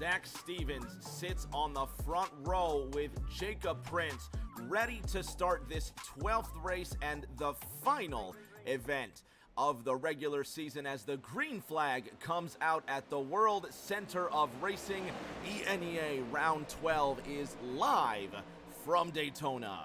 Zach Stevens sits on the front row with Jacob Prince, ready to start this 12th race and the final event of the regular season as the green flag comes out at the World Center of Racing. ENEA Round 12 is live from Daytona.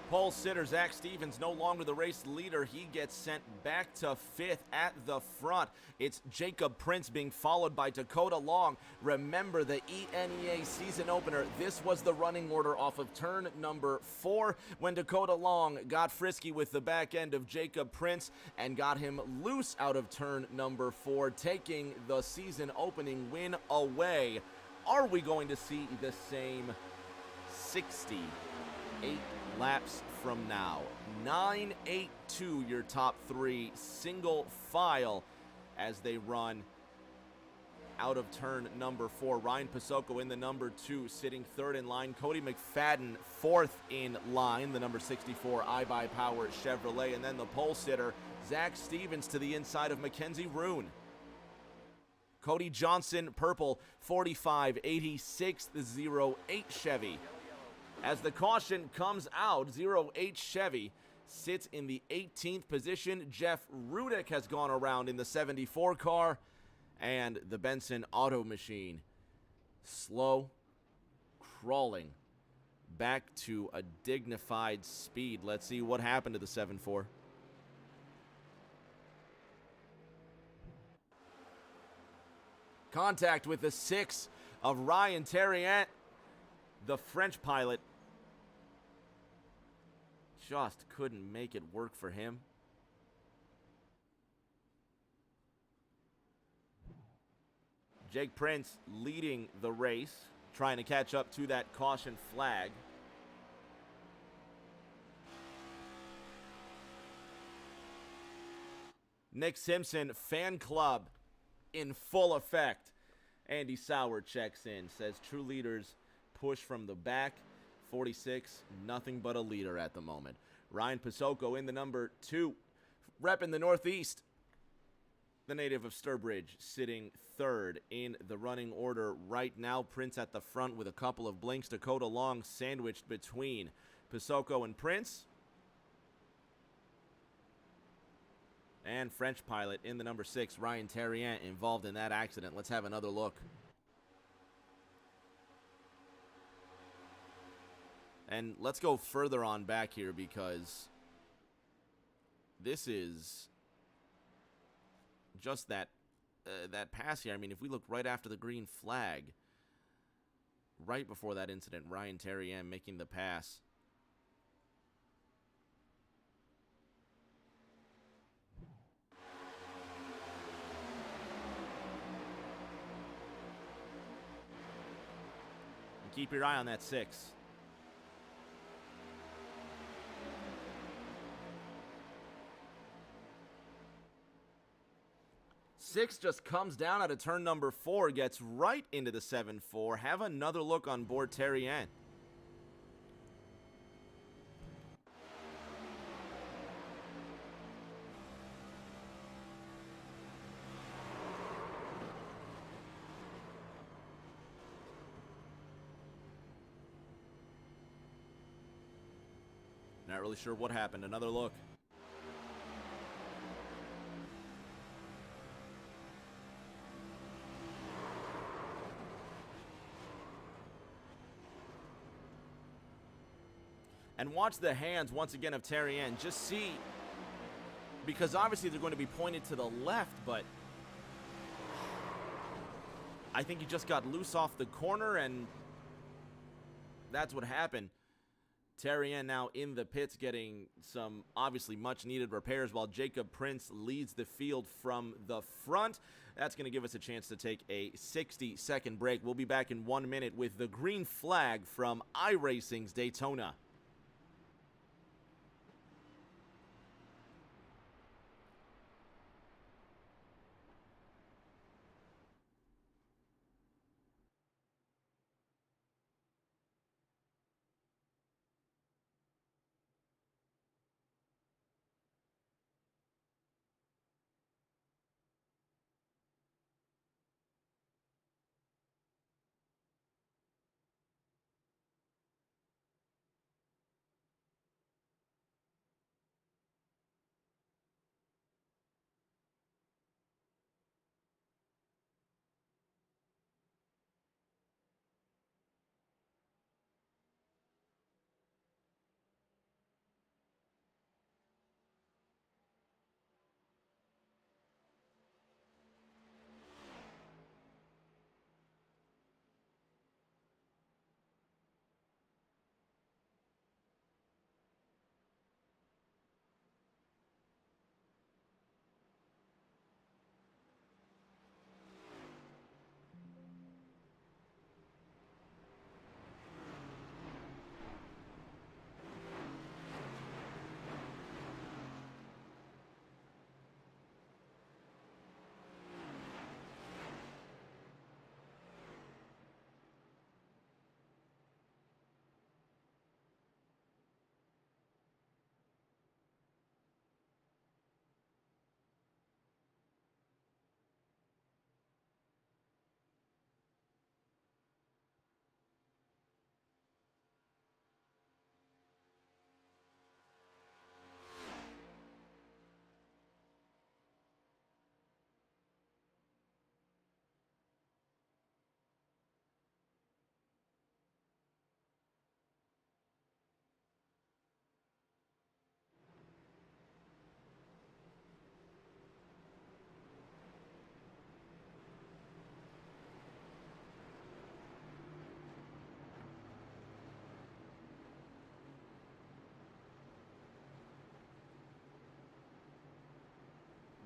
Pole sitter Zach Stevens no longer the race leader. He gets sent back to 5th at the front. It's Jacob Prince being followed by Dakota Long. Remember the ENEA season opener. This was the running order off of turn number 4 when Dakota Long got frisky with the back end of Jacob Prince and got him loose out of turn number 4, taking the season opening win away. Are we going to see the same 68 laps from now? 9-8-2 your top 3 single file as they run out of turn number 4. Ryan Pasocco in the number 2, sitting 3rd in line. Cody McFadden 4th in line, the number 64 iBuyPower Chevrolet. And then the pole sitter Zach Stevens to the inside of Mackenzie Roon. Cody Johnson, purple, 45, 86th, 08 Chevy. As the caution comes out, 08 Chevy sits in the 18th position. Jeff Rudick has gone around in the 74 car. And the Benson Auto Machine, slow, crawling back to a dignified speed. Let's see what happened to the 7-4. Contact with the 6 of Ryan Terriant. The French pilot just couldn't make it work for him. Jake Prince leading the race, trying to catch up to that caution flag. Nick Simpson fan club in full effect. Andy Sauer checks in, says true leaders push from the back. 46, nothing but a leader at the moment. Ryan Pasocco in the number 2, repping the Northeast. The native of Sturbridge sitting 3rd in the running order right now. Prince at the front with a couple of blinks. Dakota Long sandwiched between Pasocco and Prince. And French pilot in the number 6, Ryan Terriant, involved in that accident. Let's have another look. And let's go further on back here because this is just that pass here. I mean, if we look right after the green flag, right before that incident, Ryan Terrien making the pass. And keep your eye on that 6. Six just comes down out of turn number 4, gets right into the 7-4. Have another look on board Terrien. Not really sure what happened. Another look. And watch the hands once again of Terrien. Just see, because obviously they're going to be pointed to the left, but I think he just got loose off the corner, and that's what happened. Terrien now in the pits getting some obviously much needed repairs, while Jacob Prince leads the field from the front. That's going to give us a chance to take a 60-second break. We'll be back in 1 minute with the green flag from iRacing's Daytona.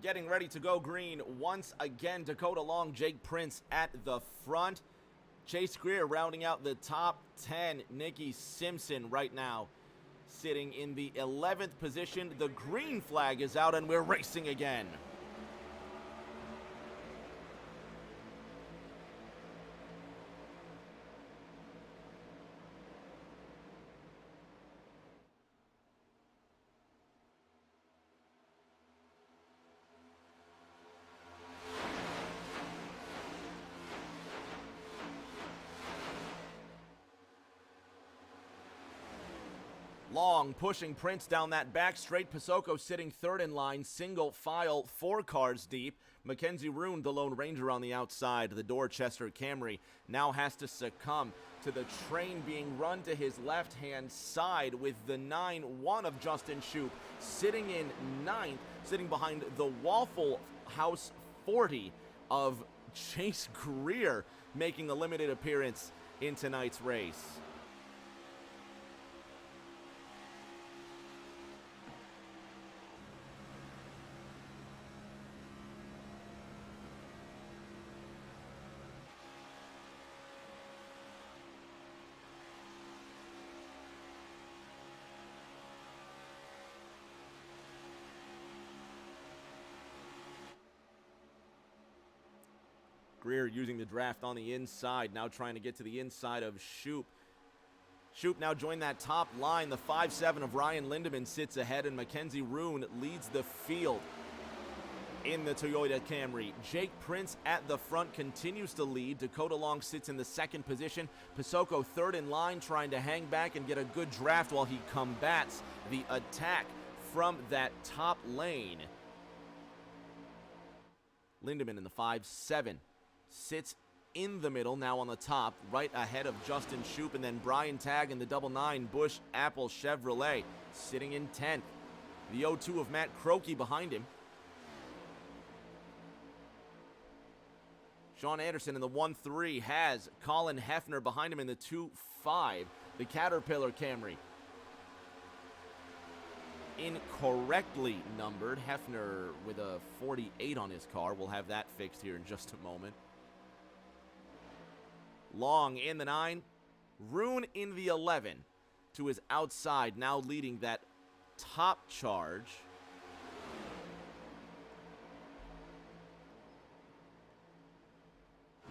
Getting ready to go green once again. Dakota Long, Jake Prince at the front. Chase Greer rounding out the top 10. Nikki Simpson right now sitting in the 11th position. The green flag is out and we're racing again. Long pushing Prince down that back straight. Pasoko sitting third in line, single file, 4 cars deep. Mackenzie Roon, the Lone Ranger on the outside. The Dorchester Camry now has to succumb to the train being run to his left-hand side, with the 9-1 of Justin Shoup sitting in 9th, sitting behind the Waffle House 40 of Chase Greer making a limited appearance in tonight's race. Greer using the draft on the inside, now trying to get to the inside of Shoop. Shoop now joined that top line. The 5'7" of Ryan Lindemann sits ahead, and Mackenzie Roon leads the field in the Toyota Camry. Jake Prince at the front continues to lead. Dakota Long sits in the second position. Pasoko third in line, trying to hang back and get a good draft while he combats the attack from that top lane. Lindemann in the 5'7" sits in the middle, now on the top, right ahead of Justin Shoop, and then Brian Tagg in the 99 Busch Apple Chevrolet, sitting in 10th. The 02 of Matt Croakey behind him. Sean Anderson in the 1-3 has Colin Hefner behind him in the 2-5. The Caterpillar Camry, incorrectly numbered. Hefner with a 48 on his car. We'll have that fixed here in just a moment. Long in the 9. Roon in the 11 to his outside, now leading that top charge.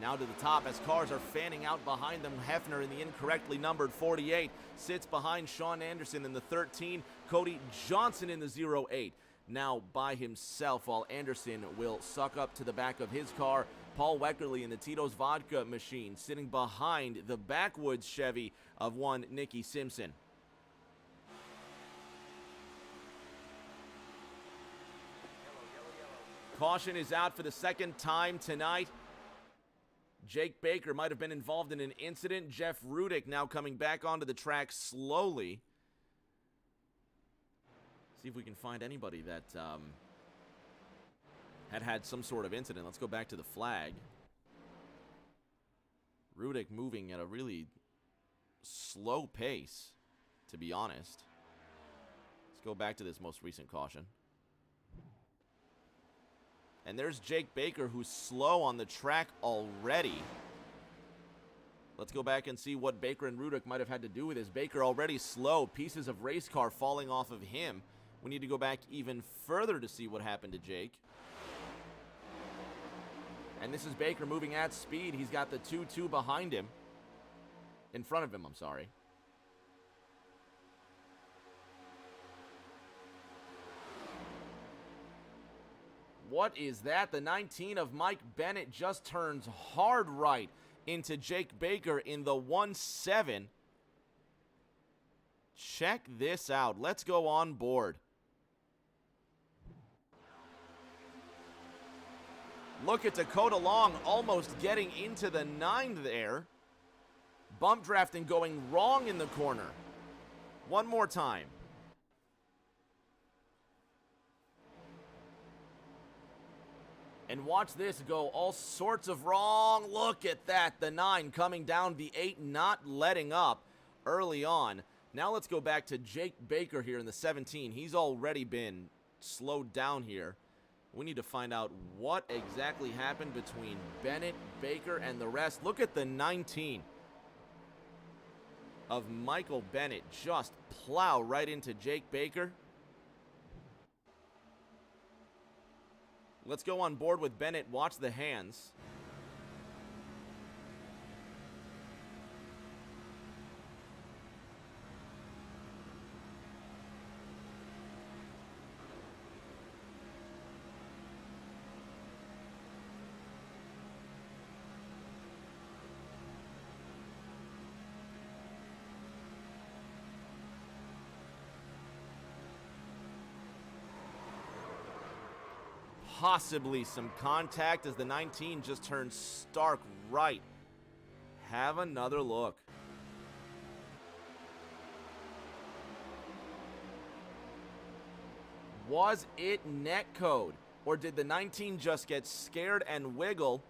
Now to the top as cars are fanning out behind them. Hefner in the incorrectly numbered 48 sits behind Sean Anderson in the 13. Cody Johnson in the 08. Now by himself, while Anderson will suck up to the back of his car. Paul Weckerly in the Tito's Vodka machine sitting behind the backwoods Chevy of one Nicky Simpson. Caution is out for the second time tonight. Jake Baker might have been involved in an incident. Jeff Rudick now coming back onto the track slowly. See if we can find anybody that had some sort of incident. Let's go back to the flag. Rudick moving at a really slow pace, to be honest. Let's go back to this most recent caution. And there's Jake Baker, who's slow on the track already. Let's go back and see what Baker and Rudick might have had to do with this. Baker already slow, pieces of race car falling off of him. We need to go back even further to see what happened to Jake. And this is Baker moving at speed. He's got the 2-2 behind him. In front of him, I'm sorry. What is that? The 19 of Mike Bennett just turns hard right into Jake Baker in the 1-7. Check this out. Let's go on board. Look at Dakota Long almost getting into the 9 there. Bump drafting going wrong in the corner. One more time. And watch this go all sorts of wrong. Look at that. The 9 coming down, the 8 not letting up early on. Now let's go back to Jake Baker here in the 17. He's already been slowed down here. We need to find out what exactly happened between Bennett, Baker, and the rest. Look at the 19 of Michael Bennett just plow right into Jake Baker. Let's go on board with Bennett. Watch the hands. Possibly some contact as the 19 just turns stark right. Have another look. Was it netcode? Or did the 19 just get scared and wiggle?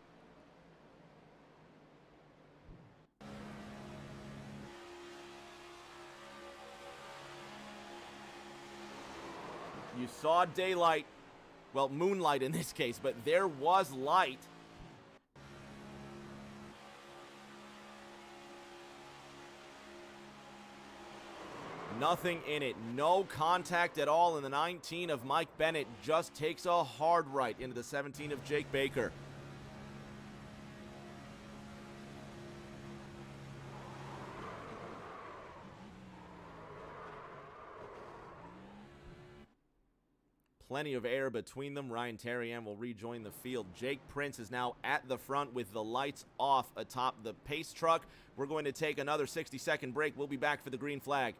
You saw daylight, well, moonlight in this case, but there was light. Nothing in it, no contact at all in the 19 of Mike Bennett, just takes a hard right into the 17 of Jake Baker. Plenty of air between them. Ryan Terrian will rejoin the field. Jake Prince is now at the front with the lights off atop the pace truck. We're going to take another 60-second break. We'll be back for the green flag.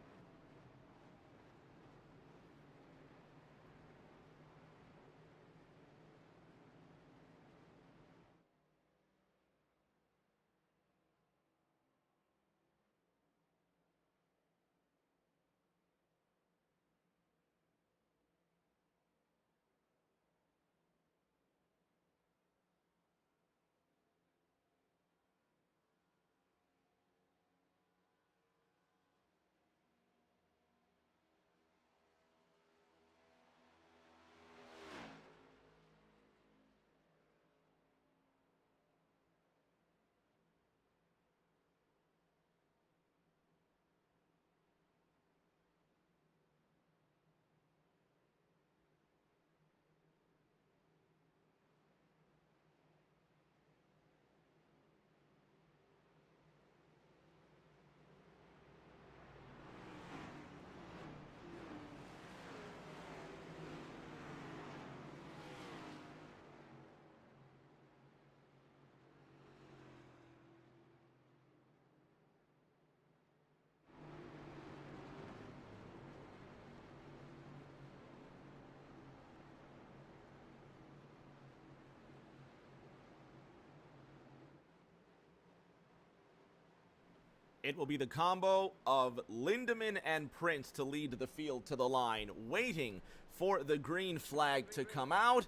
It will be the combo of Lindemann and Prince to lead the field to the line, waiting for the green flag to come out.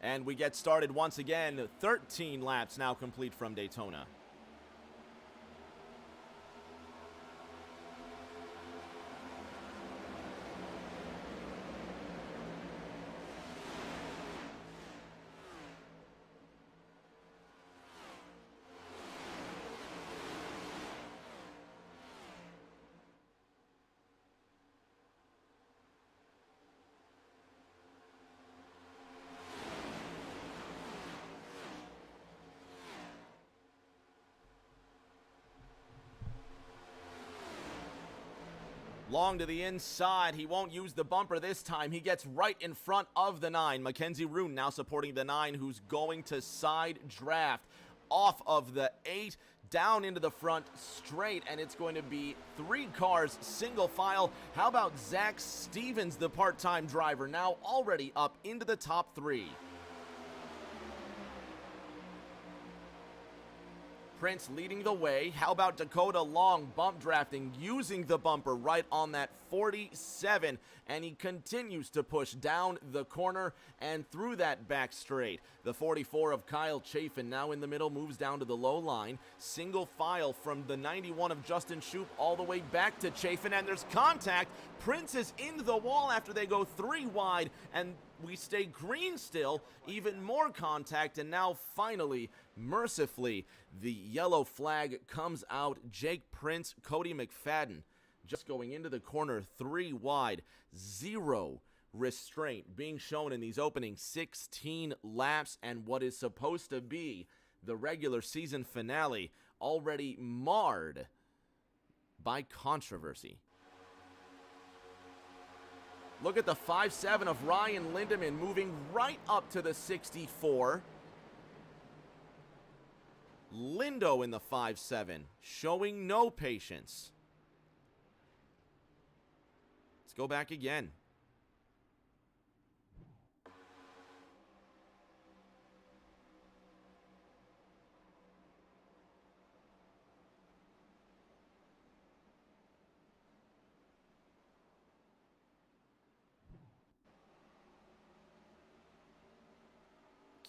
And we get started once again. 13 laps now complete from Daytona. Long to the inside. He won't use the bumper this time. He gets right in front of the 9. Mackenzie Roon now supporting the 9, who's going to side draft off of the 8, down into the front straight, and it's going to be 3 cars, single file. How about Zach Stevens, the part-time driver, now already up into the top 3. Prince leading the way. How about Dakota Long bump drafting, using the bumper right on that 47, and he continues to push down the corner and through that back straight. The 44 of Kyle Chafin now in the middle, moves down to the low line. Single file from the 91 of Justin Shoup all the way back to Chafin, and there's contact. Prince is into the wall after they go 3 wide, and we stay green still. Even more contact, and now finally, mercifully, the yellow flag comes out. Jake Prince, Cody McFadden just going into the corner 3 wide. 0 restraint being shown in these opening 16 laps, and what is supposed to be the regular season finale already marred by controversy. Look at the 5.7 of Ryan Lindemann moving right up to the 64. Lindo in the 5.7, showing no patience. Let's go back again.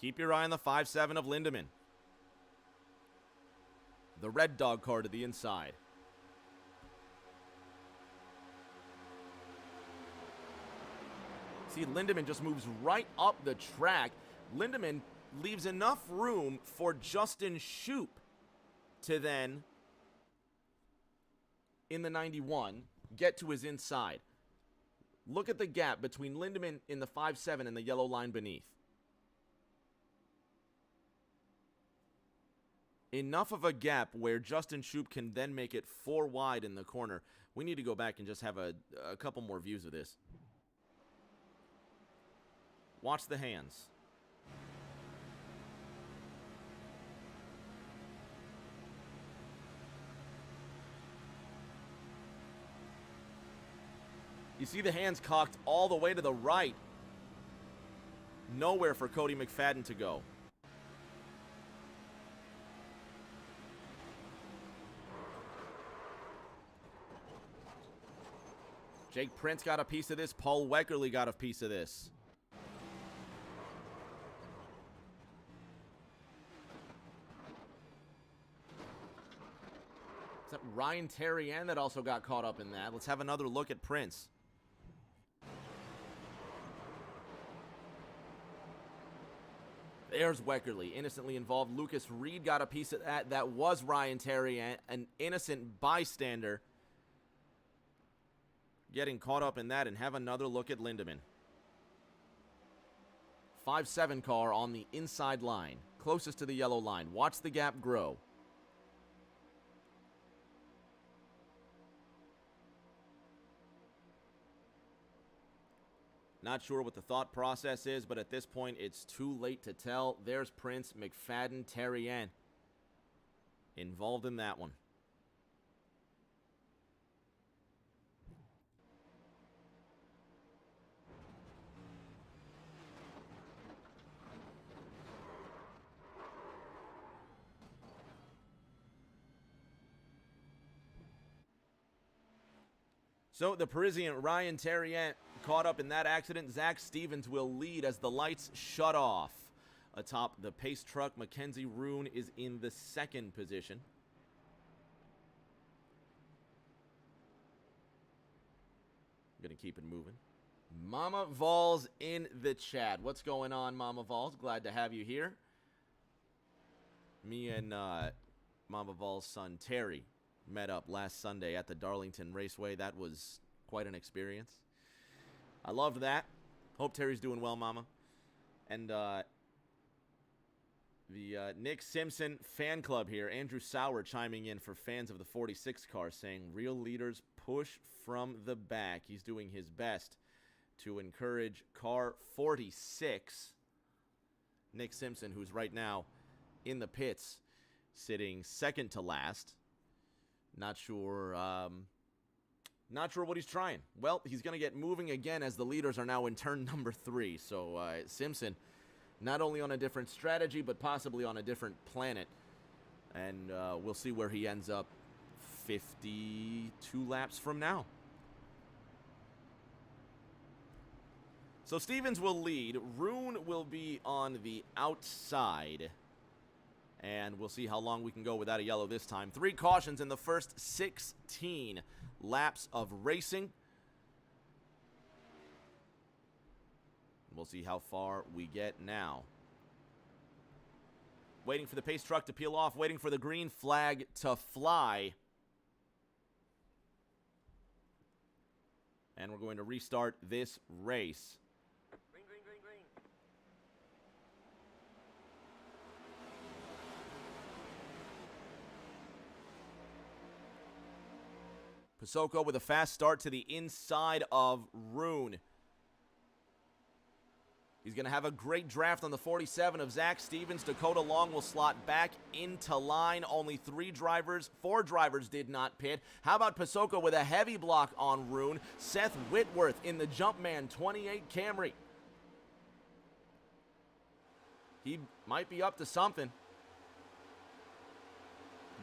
Keep your eye on the 5-7 of Lindemann. The red dog car to the inside. See, Lindemann just moves right up the track. Lindemann leaves enough room for Justin Shoup to then, in the 91, get to his inside. Look at the gap between Lindemann in the 5-7 and the yellow line beneath. Enough of a gap where Justin Shoup can then make it 4 wide in the corner. We need to go back and just have a couple more views of this. Watch the hands. You see the hands cocked all the way to the right. Nowhere for Cody McFadden to go. Jake Prince got a piece of this. Paul Weckerly got a piece of this. Is that Ryan Terrian that also got caught up in that? Let's have another look at Prince. There's Weckerly, innocently involved. Lucas Reed got a piece of that. That was Ryan Terrian, an innocent bystander, getting caught up in that. And have another look at Lindemann. 5-7 car on the inside line, closest to the yellow line. Watch the gap grow. Not sure what the thought process is, but at this point, it's too late to tell. There's Prince, McFadden, Terrian involved in that one. So the Parisian Ryan Terrian caught up in that accident. Zach Stevens will lead as the lights shut off. Atop the pace truck, Mackenzie Roon is in the second position. I'm going to keep it moving. Mama Vols in the chat. What's going on, Mama Vols? Glad to have you here. Me and Mama Vols' son, Terry, met up last Sunday at the Darlington Raceway. That was quite an experience. I loved that. Hope Terry's doing well, Mama. And the Nick Simpson fan club here, Andrew Sauer chiming in for fans of the 46 car, saying real leaders push from the back. He's doing his best to encourage car 46. Nick Simpson, who's right now in the pits, sitting second to last. Not sure what he's trying. Well, he's going to get moving again as the leaders are now in turn number 3. So Simpson, not only on a different strategy, but possibly on a different planet. And we'll see where he ends up 52 laps from now. So Stevens will lead. Roon will be on the outside. And we'll see how long we can go without a yellow this time. 3 cautions in the first 16 laps of racing. We'll see how far we get now. Waiting for the pace truck to peel off. Waiting for the green flag to fly. And we're going to restart this race. Green, green, green, green. Pasoko with a fast start to the inside of Roon. He's going to have a great draft on the 47 of Zach Stevens. Dakota Long will slot back into line. Only 4 drivers did not pit. How about Pasoko with a heavy block on Roon? Seth Whitworth in the Jumpman 28 Camry. He might be up to something.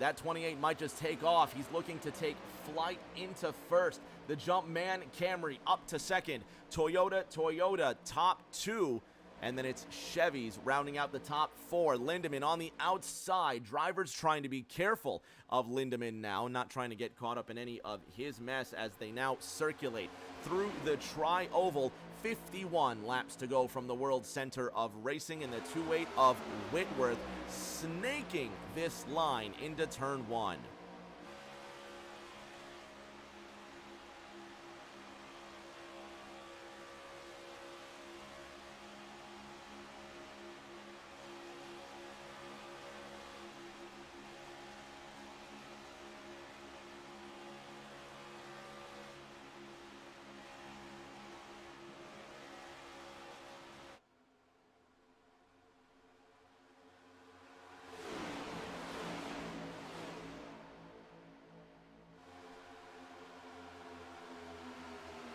That 28 might just take off. He's looking to take flight into first. The Jumpman Camry up to second. Toyota top 2 And then it's Chevys rounding out the top 4. Lindemann on the outside. Drivers trying to be careful of Lindemann now, not trying to get caught up in any of his mess as they now circulate through the tri-oval. 51 laps to go from the World Center of Racing in the 2-8 of Whitworth, snaking this line into turn 1.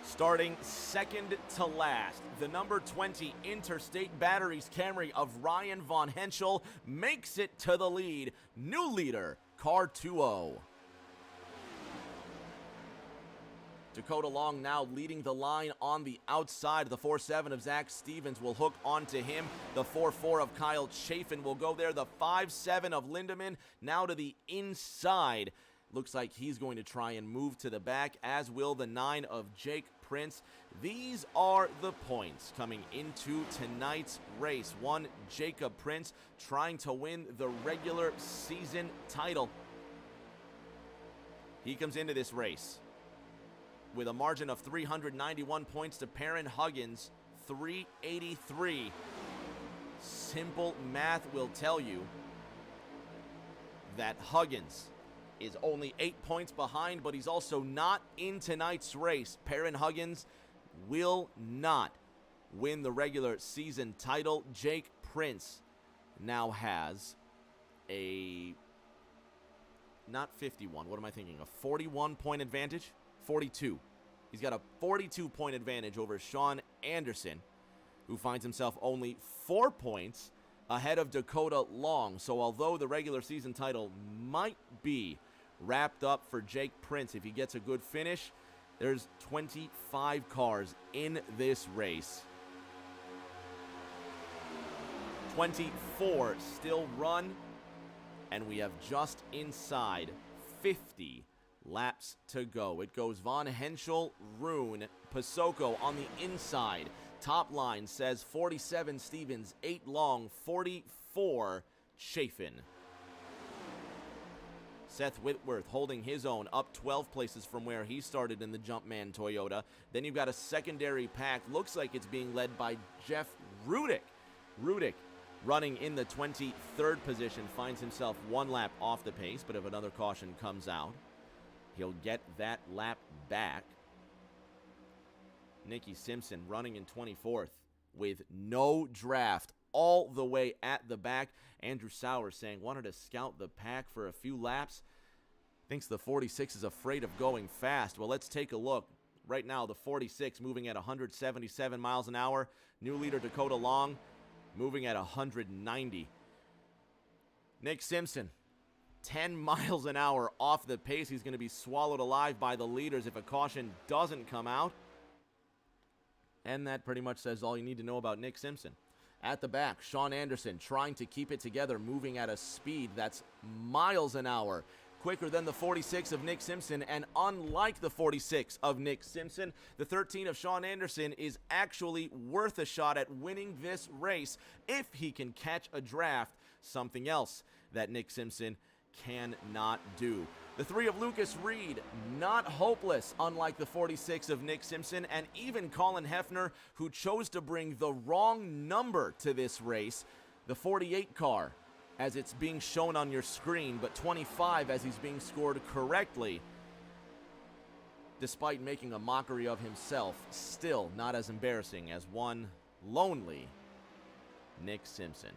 Starting second to last, the number 20 Interstate Batteries Camry of Ryan Von Henschel makes it to the lead. New leader, car 2-0. Dakota Long now leading the line on the outside. The 4-7 of Zach Stevens will hook onto him. The 4-4 of Kyle Chafin will go there. The 5-7 of Lindemann now to the inside. Looks like he's going to try and move to the back, as will the 9 of Jake Prince. These are the points coming into tonight's race. One, Jacob Prince trying to win the regular season title. He comes into this race with a margin of 391 points to Perrin Huggins, 383. Simple math will tell you that Huggins is only 8 points behind, but he's also not in tonight's race. Perrin Huggins will not win the regular season title. Jake Prince now has a, not 51, what am I thinking, a 41-point advantage? 42. He's got a 42-point advantage over Sean Anderson, who finds himself only 4 points ahead of Dakota Long. So although the regular season title might be wrapped up for Jake Prince if he gets a good finish, there's 25 cars in this race. 24 still run, and we have just inside 50 laps to go. It goes Von Henschel, Rune, Pasoko on the inside. Top line says 47 Stevens, 8 Long, 44 Chafin. Seth Whitworth holding his own, up 12 places from where he started in the Jumpman Toyota. Then you've got a secondary pack. Looks like it's being led by Jeff Rudick. Rudick running in the 23rd position, finds himself 1 lap off the pace, but if another caution comes out, he'll get that lap back. Nicky Simpson running in 24th with no draft all the way at the back. Andrew Sowers saying wanted to scout the pack for a few laps. Thinks the 46 is afraid of going fast. Well, let's take a look. Right now, the 46 moving at 177 miles an hour. New leader Dakota Long moving at 190. Nick Simpson, 10 miles an hour off the pace. He's going to be swallowed alive by the leaders if a caution doesn't come out. And that pretty much says all you need to know about Nick Simpson. At the back, Sean Anderson trying to keep it together, moving at a speed that's miles an hour, quicker than the 46 of Nick Simpson. And unlike the 46 of Nick Simpson, the 13 of Sean Anderson is actually worth a shot at winning this race if he can catch a draft, something else that Nick Simpson cannot do. The 3 of Lucas Reed, not hopeless, unlike the 46 of Nick Simpson, and even Colin Hefner, who chose to bring the wrong number to this race, the 48 car, as it's being shown on your screen, but 25 as he's being scored correctly, despite making a mockery of himself, still not as embarrassing as one lonely Nick Simpson.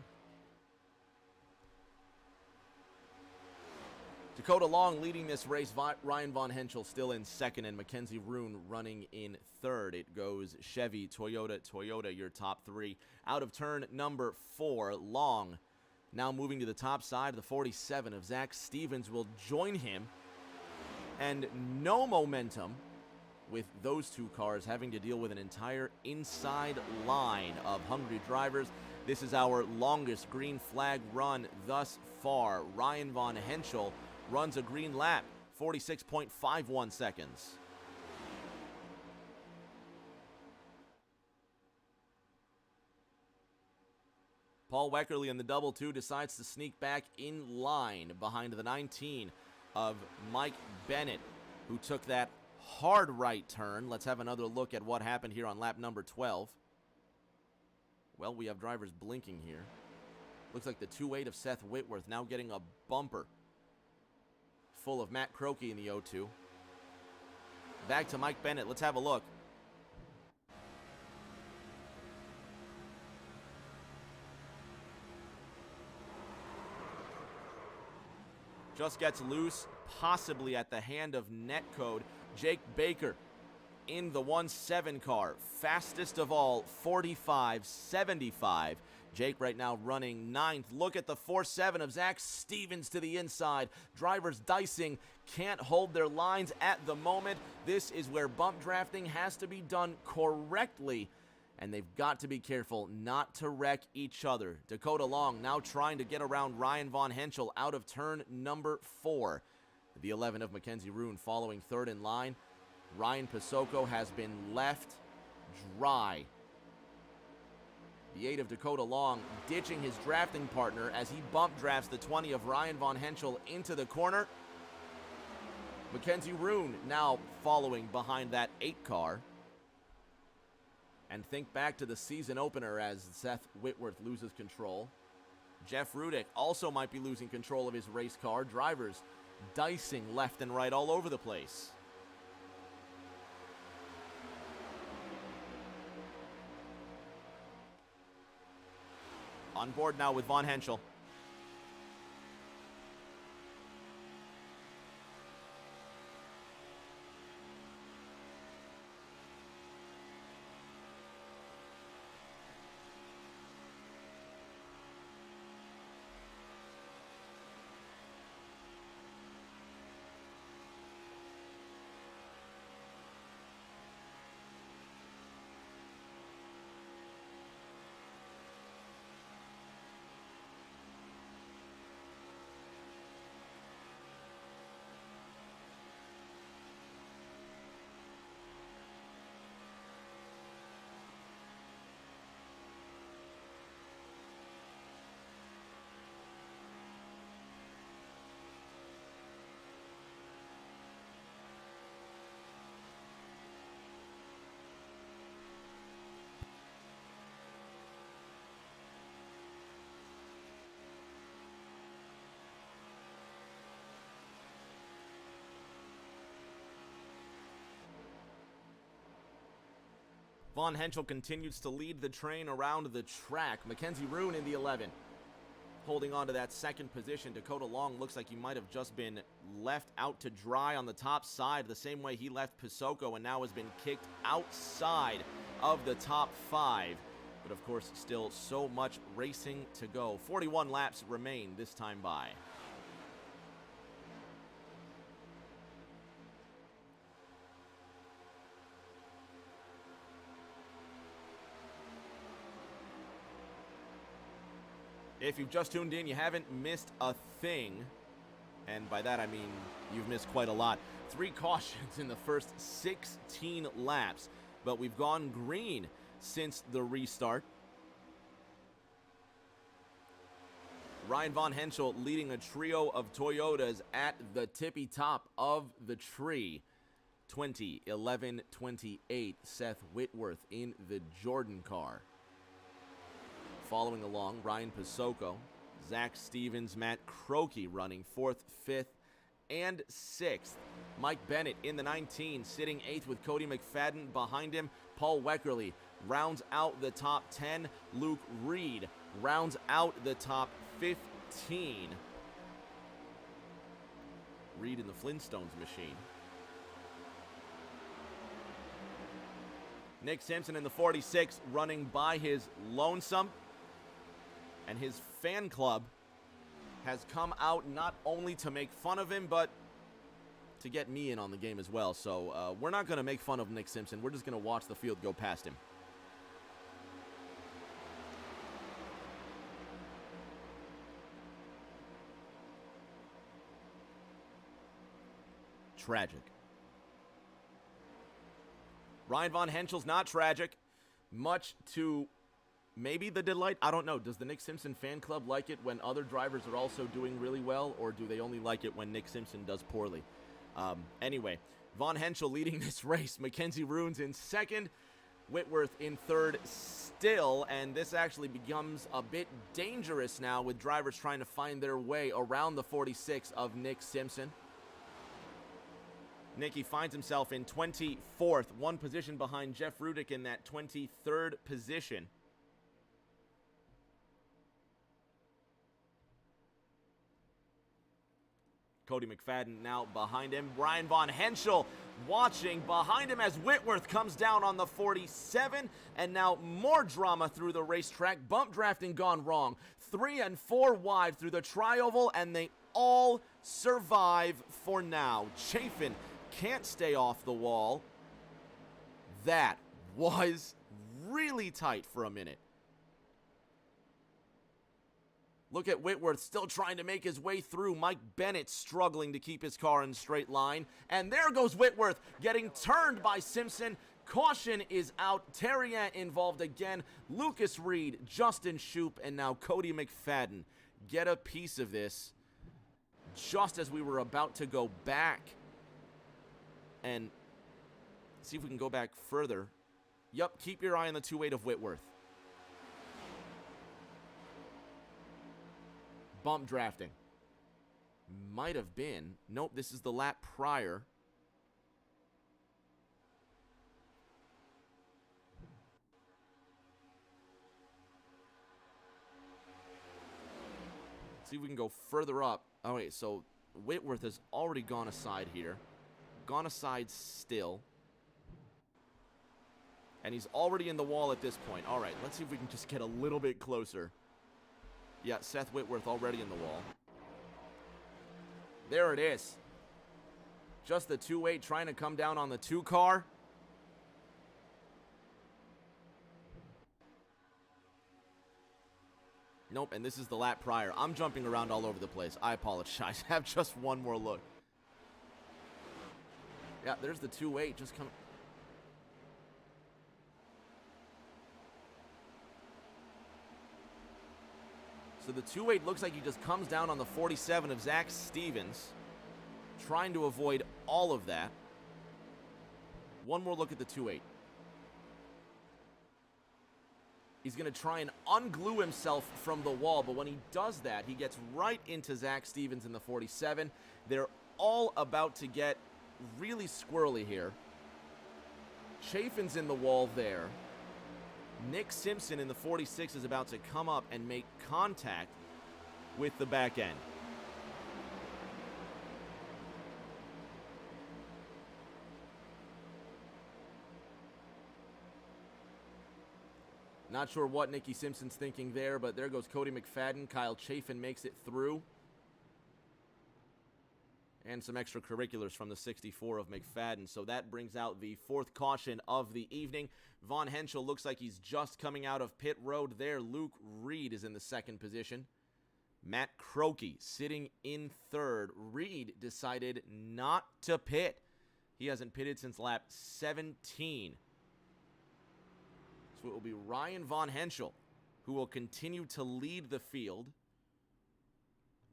Dakota Long leading this race. Ryan Von Henschel still in second, and Mackenzie Rune running in third. It goes Chevy, Toyota, your top 3. Out of turn number 4, Long now moving to the top side. The 47 of Zach Stevens will join him, and no momentum with those two cars having to deal with an entire inside line of hungry drivers. This is our longest green flag run thus far. Ryan Von Henschel runs a green lap, 46.51 seconds. Paul Weckerly in the double two decides to sneak back in line behind the 19 of Mike Bennett, who took that hard right turn. Let's have another look at what happened here on lap number 12. Well, we have drivers blinking here. Looks like the 2.8 of Seth Whitworth now getting a bumper full of Matt Croakey in the 0-2. Back to Mike Bennett. Let's have a look. Just gets loose, possibly at the hand of Netcode. Jake Baker in the 1-7 car. Fastest of all, 45.75. Jake right now running 9th. Look at the 4.7 of Zach Stevens to the inside. Drivers dicing, can't hold their lines at the moment. This is where bump drafting has to be done correctly, and they've got to be careful not to wreck each other. Dakota Long now trying to get around Ryan Von Henschel out of turn number 4. The 11 of Mackenzie Roon following third in line. Ryan Pasoko has been left dry. The 8 of Dakota Long ditching his drafting partner as he bump drafts the 20 of Ryan Von Henschel into the corner. Mackenzie Roon now following behind that 8 car. And think back to the season opener as Seth Whitworth loses control. Jeff Rudick also might be losing control of his race car. Drivers dicing left and right all over the place. On board now with Von Henschel. Von Henschel continues to lead the train around the track. Mackenzie Roon in the 11. Holding on to that second position. Dakota Long looks like he might have just been left out to dry on the top side the same way he left Pisoko and now has been kicked outside of the top 5. But of course, still so much racing to go. 41 laps remain this time by. If you've just tuned in, you haven't missed a thing. And by that I mean you've missed quite a lot. 3 cautions in the first 16 laps. But we've gone green since the restart. Ryan Von Henschel leading a trio of Toyotas at the tippy top of the tree. 20, 11, 28. Seth Whitworth in the Jordan car. Following along, Ryan Pasoko, Zach Stevens, Matt Croakey running 4th, 5th, and 6th. Mike Bennett in the 19, sitting 8th with Cody McFadden behind him. Paul Weckerly rounds out the top 10. Luke Reed rounds out the top 15. Reed in the Flintstones machine. Nick Simpson in the 46 running by his lonesome. And his fan club has come out not only to make fun of him, but to get me in on the game as well. So we're not going to make fun of Nick Simpson. We're just going to watch the field go past him. Tragic. Ryan Von Henschel's not tragic. Much to maybe the delight. I don't know. Does the Nick Simpson fan club like it when other drivers are also doing really well, or do they only like it when Nick Simpson does poorly? Anyway, Von Henschel leading this race. Mackenzie Runes in second. Whitworth in third still, and this actually becomes a bit dangerous now with drivers trying to find their way around the 46 of Nick Simpson. Nicky finds himself in 24th, one position behind Jeff Rudick in that 23rd position. Cody McFadden now behind him. Ryan Von Henschel watching behind him as Whitworth comes down on the 47. And now more drama through the racetrack. Bump drafting gone wrong. 3 and 4 wide through the tri-oval, and they all survive for now. Chafin can't stay off the wall. That was really tight for a minute. Look at Whitworth still trying to make his way through. Mike Bennett struggling to keep his car in straight line. And there goes Whitworth getting turned by Simpson. Caution is out. Terriant involved again. Lucas Reed, Justin Shoup, and now Cody McFadden get a piece of this just as we were about to go back and see if we can go back further. Yup, keep your eye on the 2.8 of Whitworth. Bump drafting. Might have been. Nope, this is the lap prior. See if we can go further up. Oh, wait, so Whitworth has already gone aside here. Gone aside still. And he's already in the wall at this point. All right, let's see if we can just get a little bit closer. Yeah, Seth Whitworth already in the wall. There it is. Just the 2.8 trying to come down on the 2 car. Nope, and this is the lap prior. I'm jumping around all over the place. I apologize. Have just one more look. Yeah, there's the 2.8 just coming. So the 2.8 looks like he just comes down on the 47 of Zach Stevens, trying to avoid all of that. One more look at the 2.8. He's going to try and unglue himself from the wall, but when he does that, he gets right into Zach Stevens in the 47. They're all about to get really squirrely here. Chafin's in the wall there. Nick Simpson in the 46 is about to come up and make contact with the back end. Not sure what Nicky Simpson's thinking there, but there goes Cody McFadden. Kyle Chafin makes it through. And some extracurriculars from the 64 of McFadden. So that brings out the 4th caution of the evening. Von Henschel looks like he's just coming out of pit road there. Luke Reed is in the 2nd position. Matt Croakey sitting in 3rd. Reed decided not to pit. He hasn't pitted since lap 17. So it will be Ryan Von Henschel who will continue to lead the field.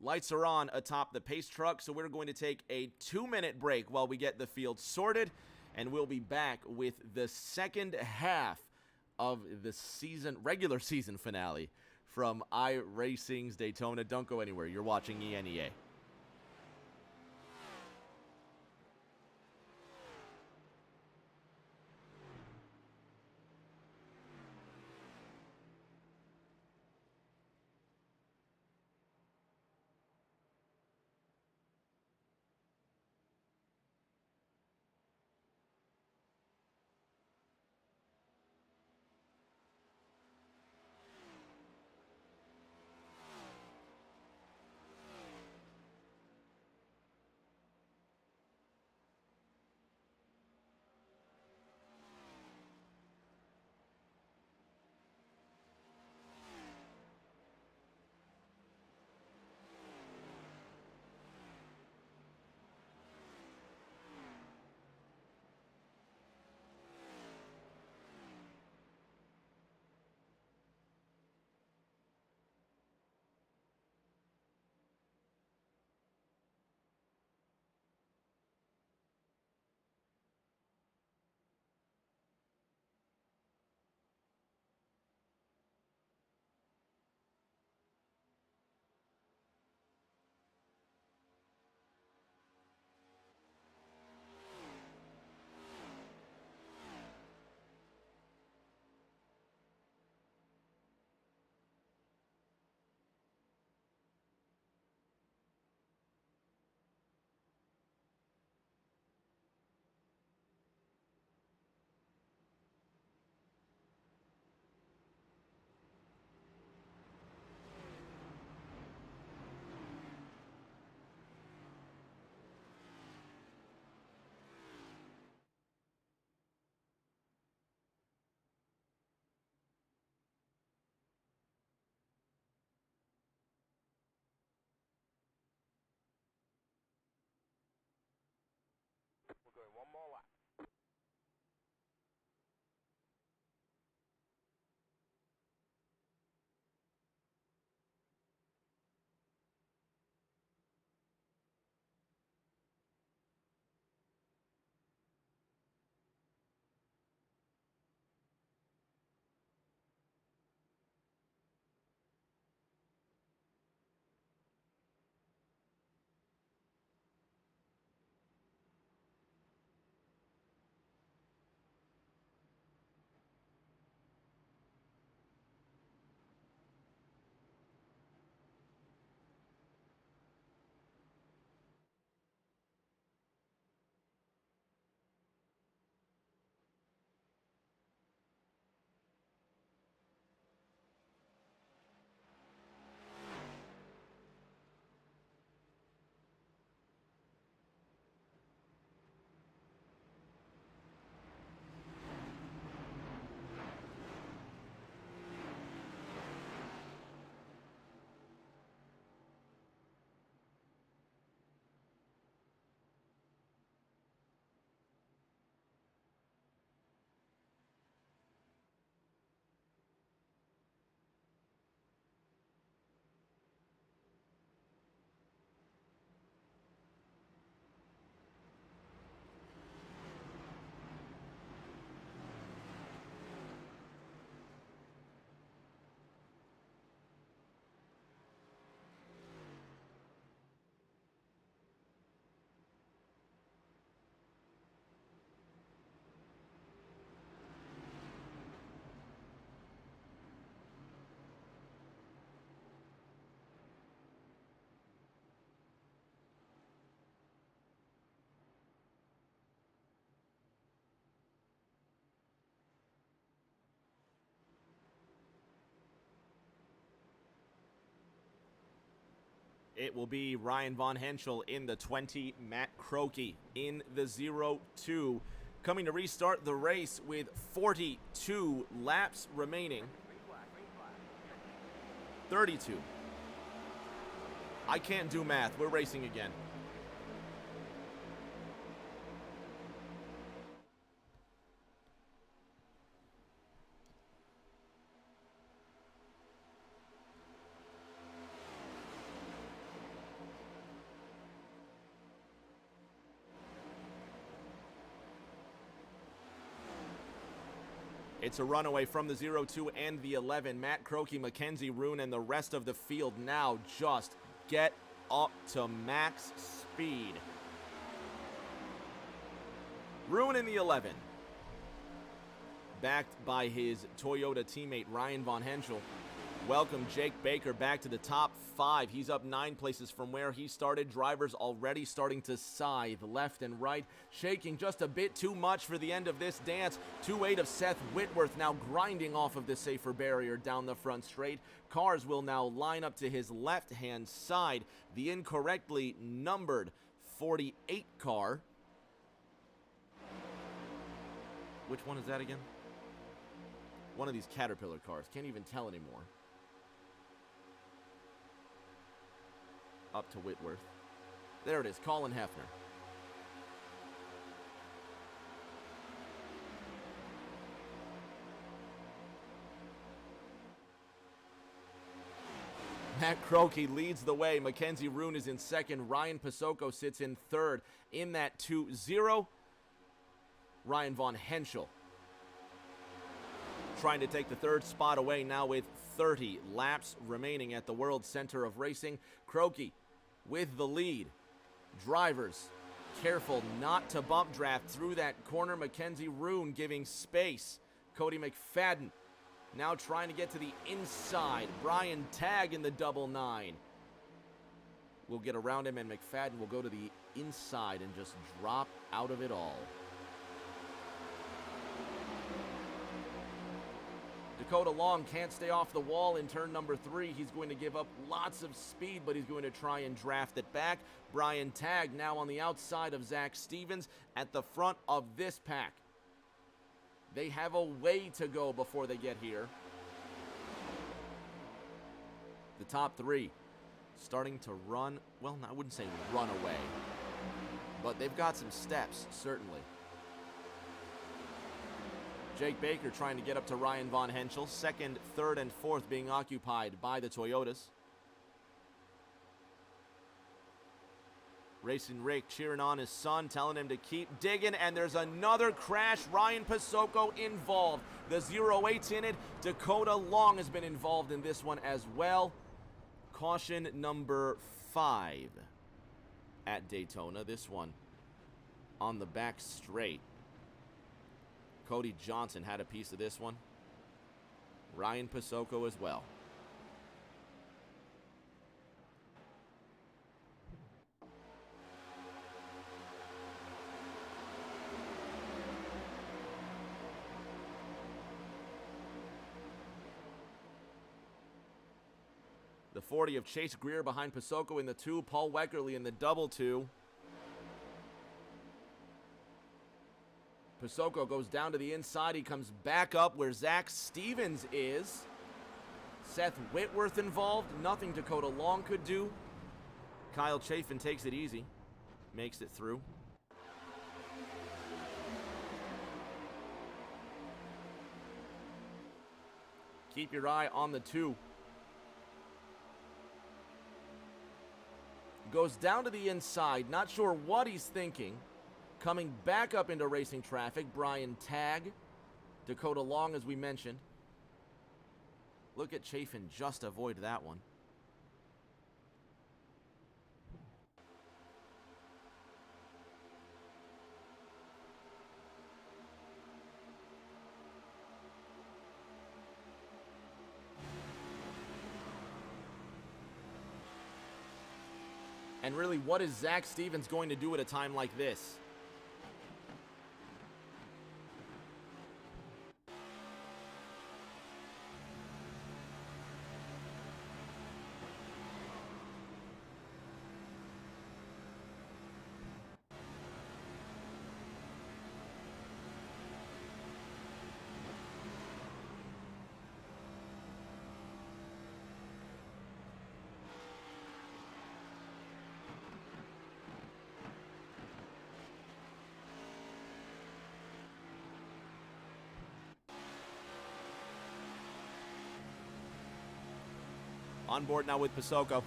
Lights are on atop the pace truck, so we're going to take a 2-minute break while we get the field sorted, and we'll be back with the second half of the regular season finale from iRacing's Daytona. Don't go anywhere. You're watching ENEA. it will be Ryan Von Henschel in the 20, Matt Croakey in the 0-2. Coming to restart the race with 42 laps remaining. 32. I can't do math. We're racing again. It's a runaway from the 0-2 and the 11. Matt Croakey, Mackenzie Roon, and the rest of the field now just get up to max speed. Roon in the 11. Backed by his Toyota teammate Ryan Von Henschel. Welcome Jake Baker back to the top 5. He's up 9 places from where he started. Drivers already starting to scythe left and right, shaking just a bit too much for the end of this dance. 2-8 of Seth Whitworth now grinding off of the safer barrier down the front straight. Cars will now line up to his left-hand side. The incorrectly numbered 48 car. Which one is that again? One of these Caterpillar cars. Can't even tell anymore. Up to Whitworth. There it is, Colin Hefner. Matt Croakey leads the way. Mackenzie Roon is in second. Ryan Pasoko sits in third. In that 2-0, Ryan Von Henschel trying to take the third spot away now with 30 laps remaining at the World Center of Racing. Croakey with the lead. Drivers careful not to bump draft through that corner. Mackenzie Roon giving space. Cody McFadden now trying to get to the inside. Brian Tagg in the 9. We'll get around him, and McFadden will go to the inside and just drop out of it all. Dakota Long can't stay off the wall in turn number 3. He's going to give up lots of speed, but he's going to try and draft it back. Brian Tagg now on the outside of Zach Stevens at the front of this pack. They have a way to go before they get here. The top 3 starting to run, well, I wouldn't say run away, but they've got some steps, certainly. Jake Baker trying to get up to Ryan Von Henschel. Second, third, and fourth being occupied by the Toyotas. Racing Rick cheering on his son, telling him to keep digging, and there's another crash. Ryan Pasoko involved. The 0-8's in it. Dakota Long has been involved in this one as well. Caution number 5 at Daytona. This one on the back straight. Cody Johnson had a piece of this one. Ryan Pasoko as well. The 40 of Chase Greer behind Pasoko in the 2. Paul Weckerly in the 2. Pasoko goes down to the inside. He comes back up where Zach Stevens is. Seth Whitworth involved. Nothing Dakota Long could do. Kyle Chafin takes it easy. Makes it through. Keep your eye on the 2. Goes down to the inside. Not sure what he's thinking. Coming back up into racing traffic, Brian Tagg. Dakota Long, as we mentioned. Look at Chafin just avoid that one. And really, what is Zach Stevens going to do at a time like this? On board now with Pasoko.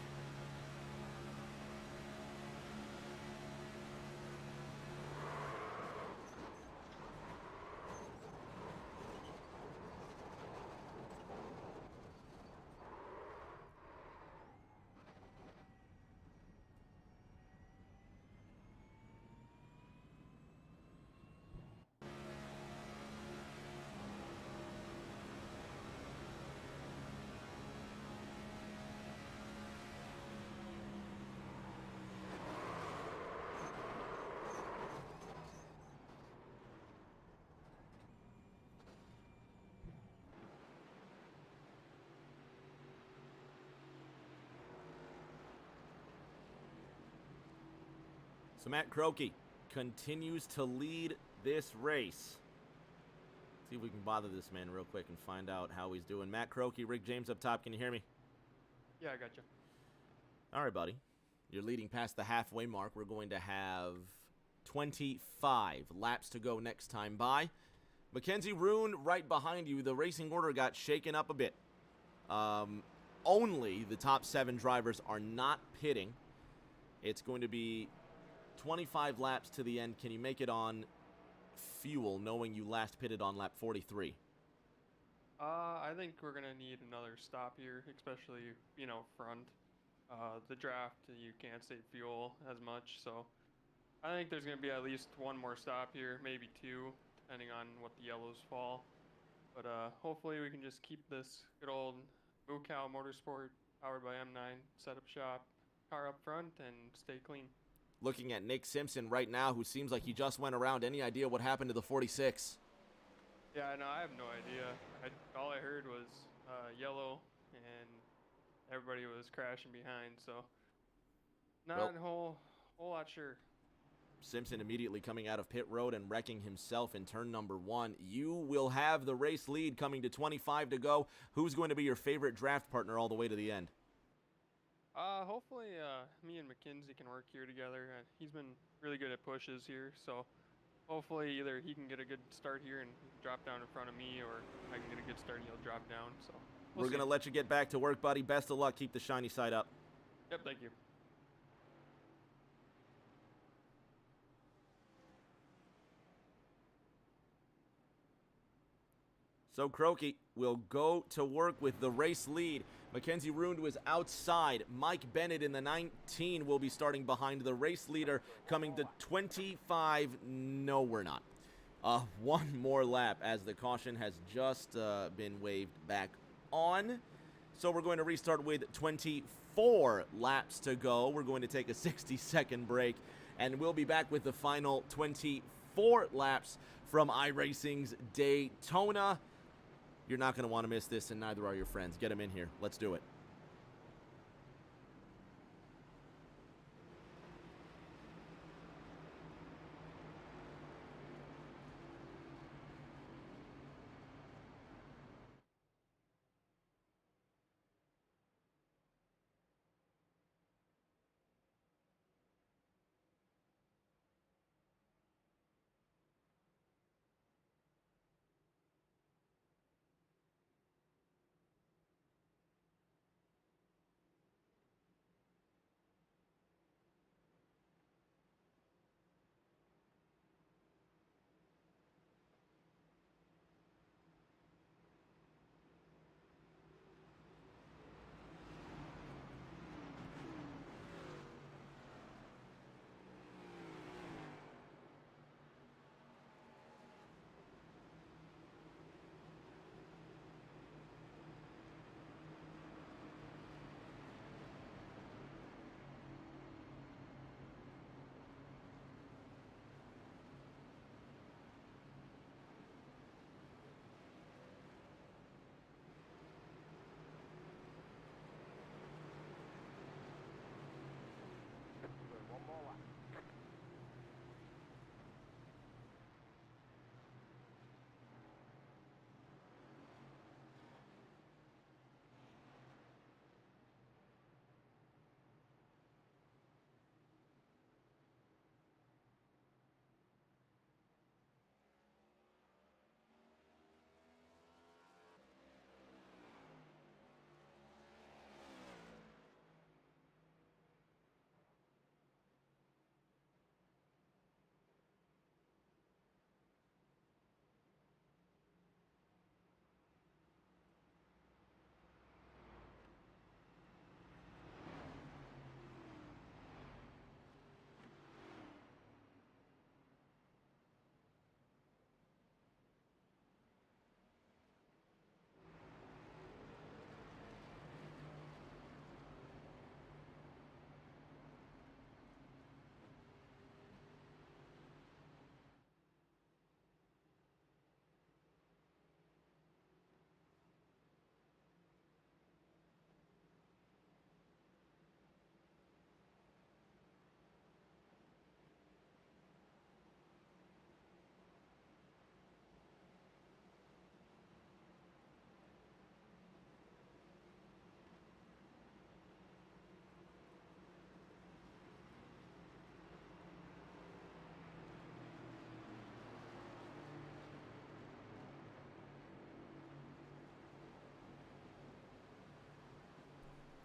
So Matt Croakey continues to lead this race. See if we can bother this man real quick and find out how he's doing. Matt Croakey, Rick James up top. Can you hear me? Yeah, I got you. All right, buddy. You're leading past the halfway mark. We're going to have 25 laps to go next time by. Mackenzie Roon right behind you. The racing order got shaken up a bit. Only the top 7 drivers are not pitting. It's going to be 25 laps to the end. Can you make it on fuel, knowing you last pitted on lap 43? I think we're gonna need another stop here, especially front. The draft you can't save fuel as much, so I think there's gonna be at least one more stop here, maybe 2, depending on what the yellows fall. But hopefully we can just keep this good old Cow Motorsport powered by M9 setup shop car up front and stay clean. Looking at Nick Simpson right now, who seems like he just went around. Any idea what happened to the 46? Yeah, no, I have no idea. All I heard was yellow, and everybody was crashing behind, so not a whole lot sure. Simpson immediately coming out of pit road and wrecking himself in turn number 1. You will have the race lead coming to 25 to go. Who's going to be your favorite draft partner all the way to the end? Hopefully me and Mackenzie can work here together. He's been really good at pushes here, so hopefully either he can get a good start here and drop down in front of me, or I can get a good start and he'll drop down. So we're going to let you get back to work, buddy. Best of luck. Keep the shiny side up. Yep, thank you. So Croakey will go to work with the race lead. Mackenzie Roon was outside. Mike Bennett in the 19 will be starting behind the race leader, coming to 25. No, we're not. One more lap as the caution has just been waved back on. So we're going to restart with 24 laps to go. We're going to take a 60-second break, and we'll be back with the final 24 laps from iRacing's Daytona. You're not going to want to miss this, and neither are your friends. Get them in here. Let's do it.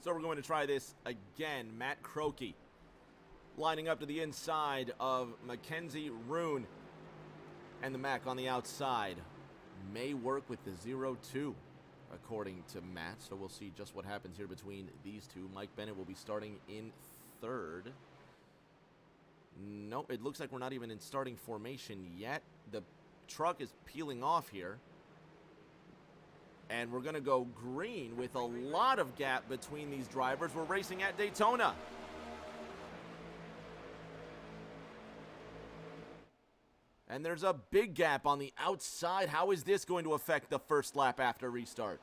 So we're going to try this again. Matt Croakey lining up to the inside of Mackenzie Rune. And the Mac on the outside may work with the 0-2, according to Matt. So we'll see just what happens here between these two. Mike Bennett will be starting in third. Nope, it looks like we're not even in starting formation yet. The truck is peeling off here. And we're going to go green with a lot of gap between these drivers. We're racing at Daytona. And there's a big gap on the outside. How is this going to affect the first lap after restart?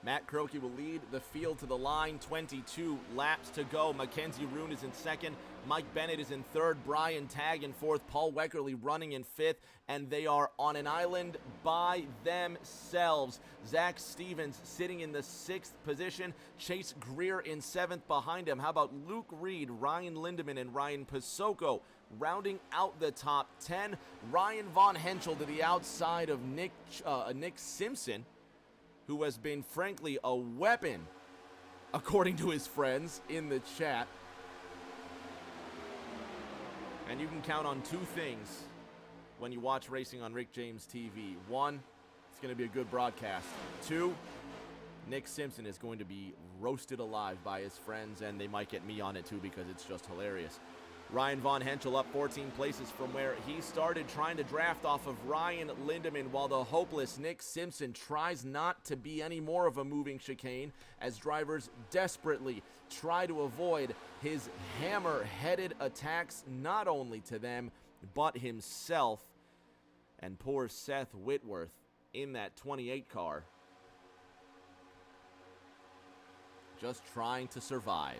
Matt Croakey will lead the field to the line. 22 laps to go. Mackenzie Rune is in second. Mike Bennett is in third. Brian Tagg in fourth. Paul Weckerly running in fifth. And they are on an island by themselves. Zach Stevens sitting in the sixth position. Chase Greer in seventh behind him. How about Luke Reed, Ryan Lindemann, and Ryan Pasoko rounding out the top 10. Ryan Von Henschel to the outside of Nick Simpson, who has been, frankly, a weapon, according to his friends in the chat. And you can count on two things when you watch racing on Rick James TV. One, it's going to be a good broadcast. Two, Nick Simpson is going to be roasted alive by his friends, and they might get me on it too because it's just hilarious. Ryan Von Henschel up 14 places from where he started, trying to draft off of Ryan Lindemann, while the hopeless Nick Simpson tries not to be any more of a moving chicane as drivers desperately try to avoid his hammer-headed attacks, not only to them, but himself. And poor Seth Whitworth in that 28 car, just trying to survive.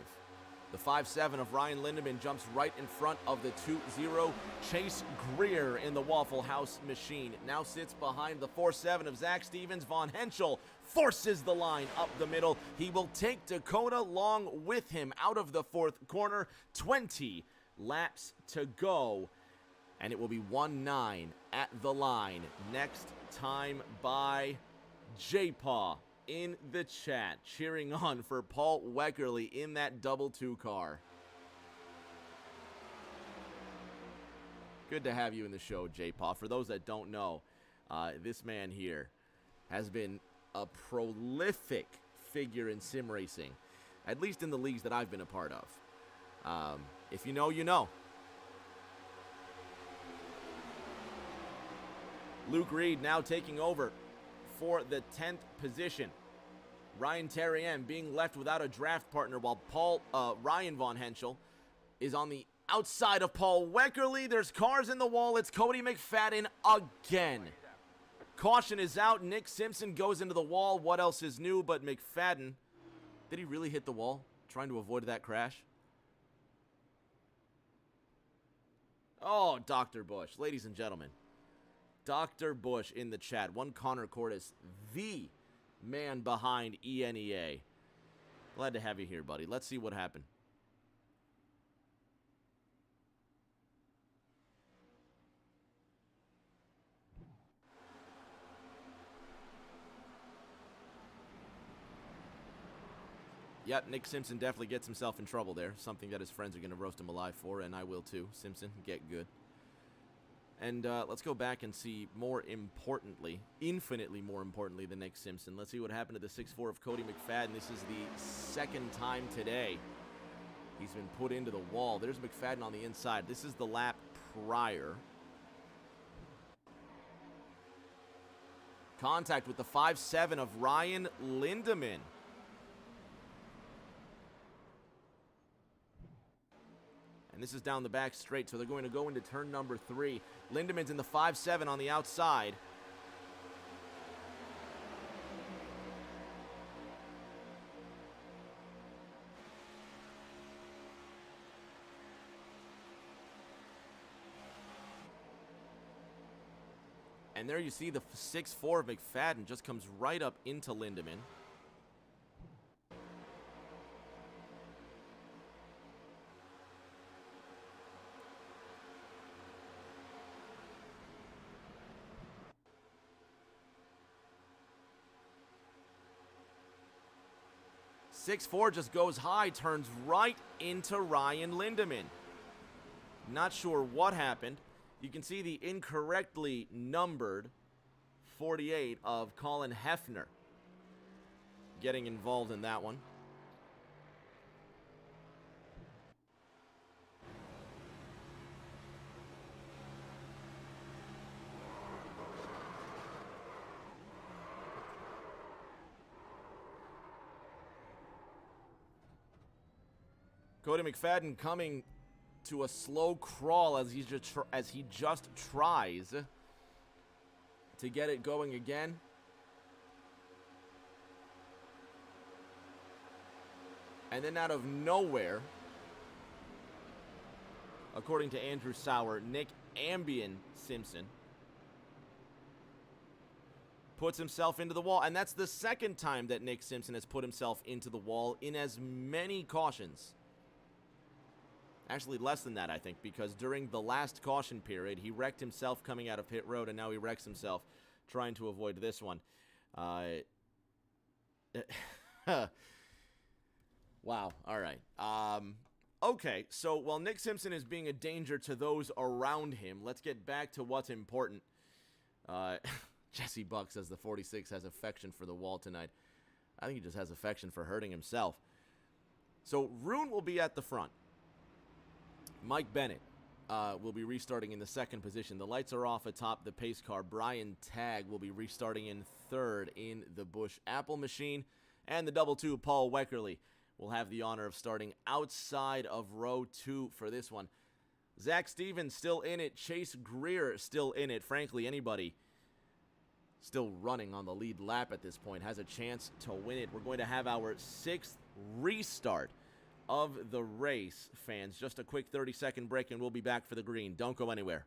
The 5-7 of Ryan Lindemann jumps right in front of the 2-0. Chase Greer in the Waffle House machine now sits behind the 4-7 of Zach Stevens. Von Henschel forces the line up the middle. He will take Dakota Long with him out of the fourth corner. 20 laps to go, and it will be 1-9 at the line. Next time by J-Paw in the chat, cheering on for Paul Weckerly in that double 2 car. Good to have you in the show, J-Paw. For those that don't know, this man here has been a prolific figure in sim racing, at least in the leagues that I've been a part of. If you know, you know. Luke Reed now taking over for the 10th position. Ryan Terrien being left without a draft partner, while Ryan Von Henschel is on the outside of Paul Weckerly. There's cars in the wall. It's Cody McFadden again. Caution is out. Nick Simpson goes into the wall. What else is new but McFadden? Did he really hit the wall trying to avoid that crash? Oh, Dr. Bush. Ladies and gentlemen, Dr. Bush in the chat. One Connor Cordes, the man behind ENEA. Glad to have you here, buddy. Let's see what happened. Yep, Nick Simpson definitely gets himself in trouble there. Something that his friends are going to roast him alive for, and I will too. Simpson, get good. And let's go back and see, more importantly, infinitely more importantly than Nick Simpson. Let's see what happened to the 6'4 of Cody McFadden. This is the second time today he's been put into the wall. There's McFadden on the inside. This is the lap prior. Contact with the 5'7 of Ryan Lindemann. And And this is down the back straight, so they're going to go into turn number 3. Lindemann's in the 5-7 on the outside. And there you see the 6-4 of McFadden just comes right up into Lindemann. .64 just goes high, turns right into Ryan Lindemann. Not sure what happened. You can see the incorrectly numbered 48 of Colin Hefner getting involved in that one. Cody McFadden coming to a slow crawl as he just tries to get it going again. And then out of nowhere, according to Andrew Sauer, Nick Ambien Simpson puts himself into the wall. And that's the second time that Nick Simpson has put himself into the wall in as many cautions. Actually, less than that, I think, because during the last caution period, he wrecked himself coming out of pit road, and now he wrecks himself trying to avoid this one. Wow. All right. Okay, so while Nick Simpson is being a danger to those around him, let's get back to what's important. Jesse Buck says the 46 has affection for the wall tonight. I think he just has affection for hurting himself. So Rune will be at the front. Mike Bennett will be restarting in the second position. The lights are off atop the pace car. Brian Tagg will be restarting in third in the Busch Apple machine. And the double two, Paul Weckerly, will have the honor of starting outside of row 2 for this one. Zach Stevens still in it. Chase Greer still in it. Frankly, anybody still running on the lead lap at this point has a chance to win it. We're going to have our 6th restart of the race, fans. Just a quick 30-second break, and we'll be back for the green. Don't go anywhere.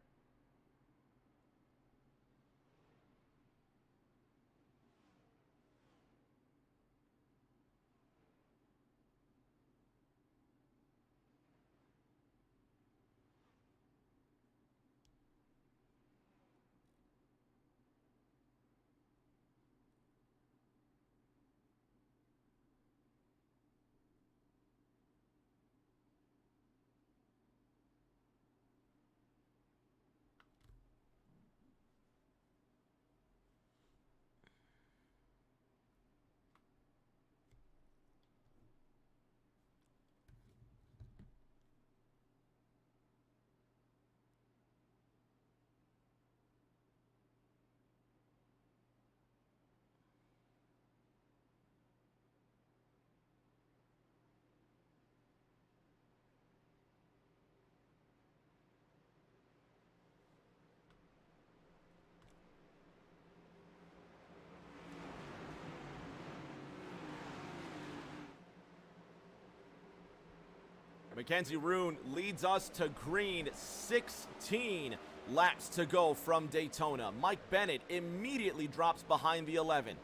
Mackenzie Rune leads us to green. 16 laps to go from Daytona. Mike Bennett immediately drops behind the 11.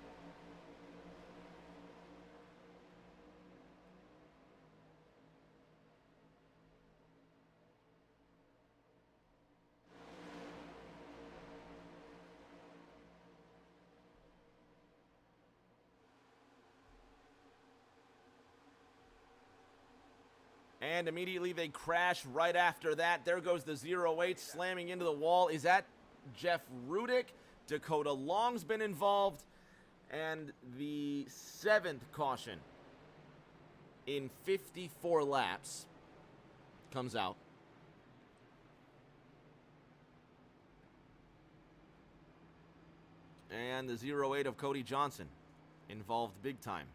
And immediately they crash right after that. There goes the 08 slamming into the wall. Is that Jeff Rudick? Dakota Long's been involved. And the 7th caution in 54 laps comes out. And the 08 of Cody Johnson involved big time.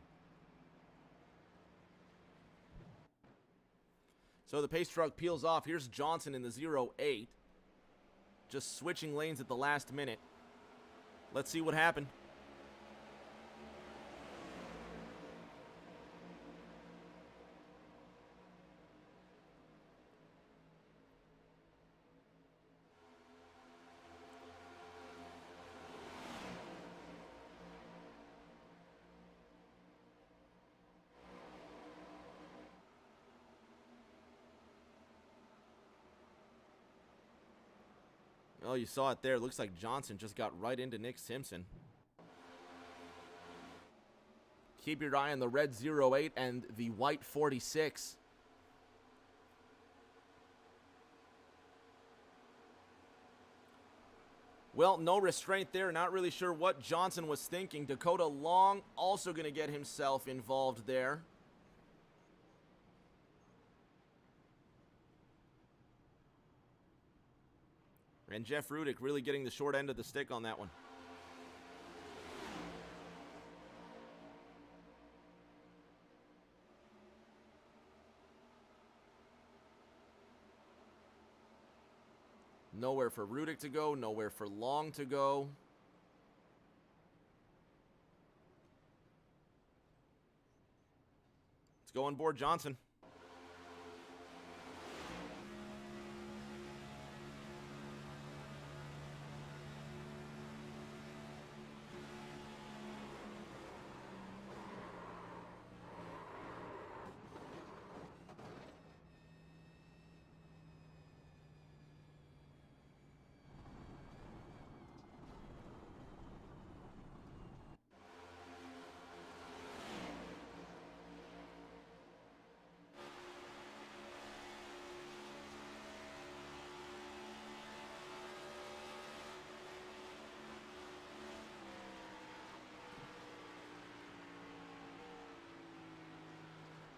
So the pace truck peels off. Here's Johnson in the 08. Just switching lanes at the last minute. Let's see what happened. Oh, you saw it there. Looks like Johnson just got right into Nick Simpson. Keep your eye on the red 08 and the white 46. Well, no restraint there. Not really sure what Johnson was thinking. Dakota Long also going to get himself involved there. And Jeff Rudick really getting the short end of the stick on that one. Nowhere for Rudick to go, nowhere for Long to go. Let's go on board Johnson.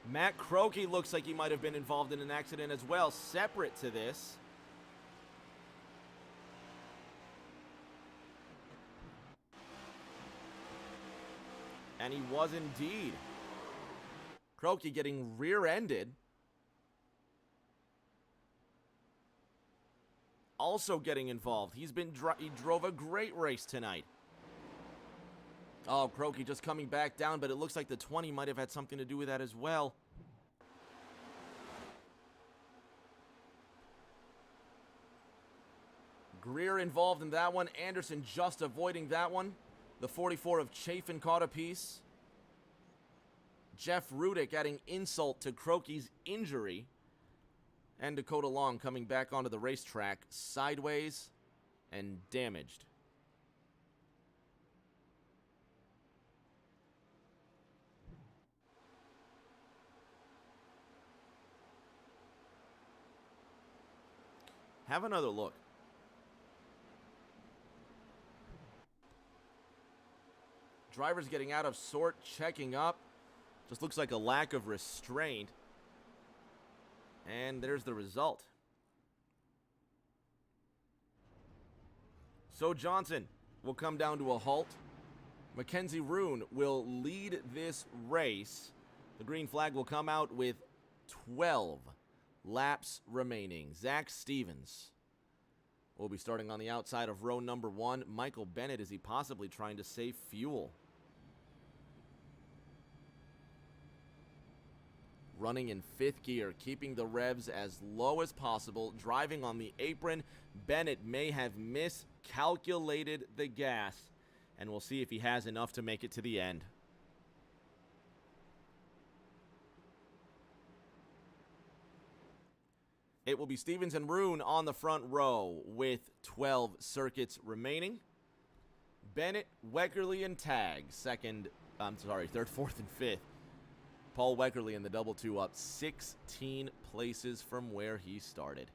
Matt Croakey looks like he might have been involved in an accident as well, separate to this. And he was indeed. Croakey getting rear-ended. Also getting involved. He drove a great race tonight. Oh, Croakey just coming back down, but it looks like the 20 might have had something to do with that as well. Greer involved in that one. Anderson just avoiding that one. The 44 of Chafin caught a piece. Jeff Rudick adding insult to Croakey's injury. And Dakota Long coming back onto the racetrack sideways and damaged. Have another look. Drivers getting out of sort, checking up. Just looks like a lack of restraint. And there's the result. So Johnson will come down to a halt. Mackenzie Roon will lead this race. The green flag will come out with 12 laps remaining. Zach Stevens will be starting on the outside of row number 1. Michael Bennett, is he possibly trying to save fuel? Running in 5th gear, keeping the revs as low as possible, driving on the apron. Bennett may have miscalculated the gas, and we'll see if he has enough to make it to the end. It will be Stevens and Roon on the front row with 12 circuits remaining. Bennett, Weckerly, and Tagg third, 4th, and 5th. Paul Weckerly in the double 2 up 16 places from where he started.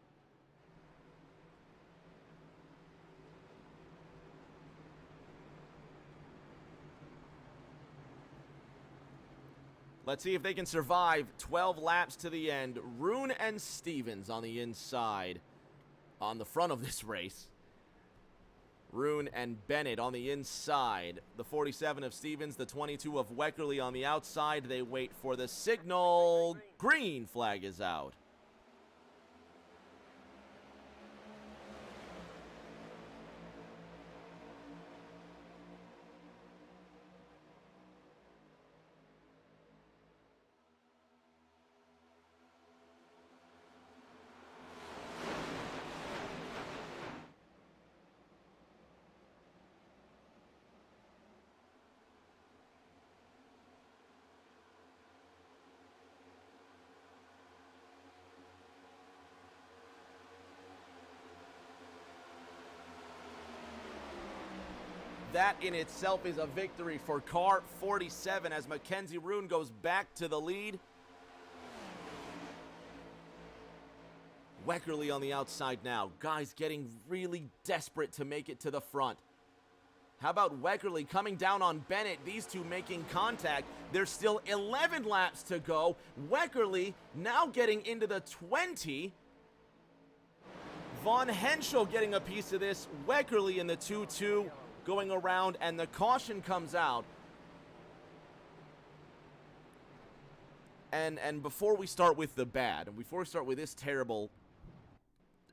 Let's see if they can survive 12 laps to the end. Roon and Stevens on the inside on the front of this race. Roon and Bennett on the inside. The 47 of Stevens, the 22 of Weckerly on the outside. They wait for the signal. Green flag is out. that in itself is a victory for car 47 as Mackenzie Roon goes back to the lead. Weckerly on the outside now. Guys getting really desperate to make it to the front. How about Weckerly coming down on Bennett? These two making contact. There's still 11 laps to go. Weckerly now getting into the 20. Von Henschel getting a piece of this. Weckerly in the 2-2 going around, and the caution comes out. And before we start with the bad, and before we start with this terrible,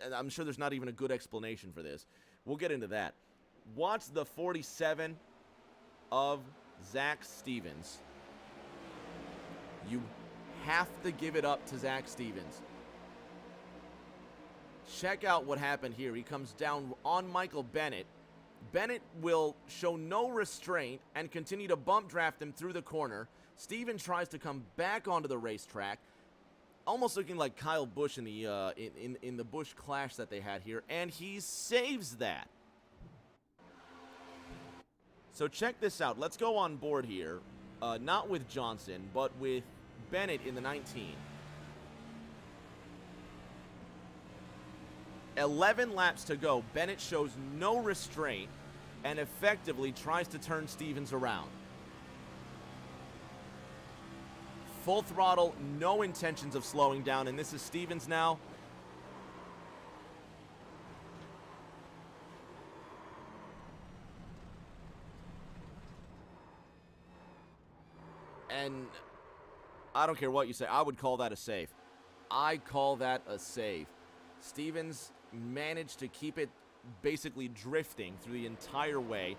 and I'm sure there's not even a good explanation for this. We'll get into that. Watch the 47 of Zach Stevens. You have to give it up to Zach Stevens. Check out what happened here. He comes down on Michael Bennett. Bennett will show no restraint and continue to bump draft him through the corner. Stevens tries to come back onto the racetrack, almost looking like Kyle Busch in the Busch clash that they had here, and he saves that. So check this out. Let's go on board here, not with Johnson, but with Bennett in the 19. 11 laps to go. Bennett shows no restraint and effectively tries to turn Stevens around. Full throttle, no intentions of slowing down, and this is Stevens now. And I don't care what you say, I would call that a save. I call that a save. Stevens managed to keep it basically drifting through the entire way.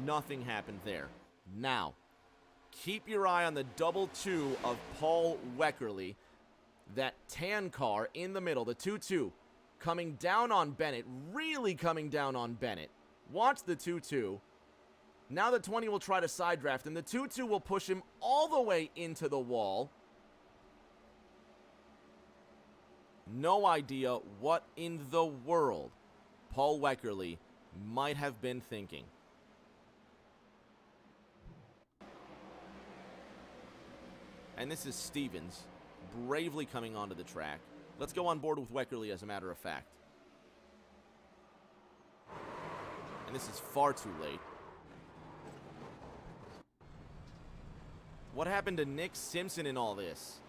Nothing happened there. Now, keep your eye on the double 2 of Paul Weckerly. That tan car in the middle, the 2-2, coming down on Bennett, really coming down on Bennett. Watch the 2-2. Now the 20 will try to side draft him. The 2-2 will push him all the way into the wall. No idea what in the world Paul Weckerly might have been thinking. And this is Stevens bravely coming onto the track. Let's go on board with Weckerly as a matter of fact. And this is far too late. What happened to Nick Simpson in all this?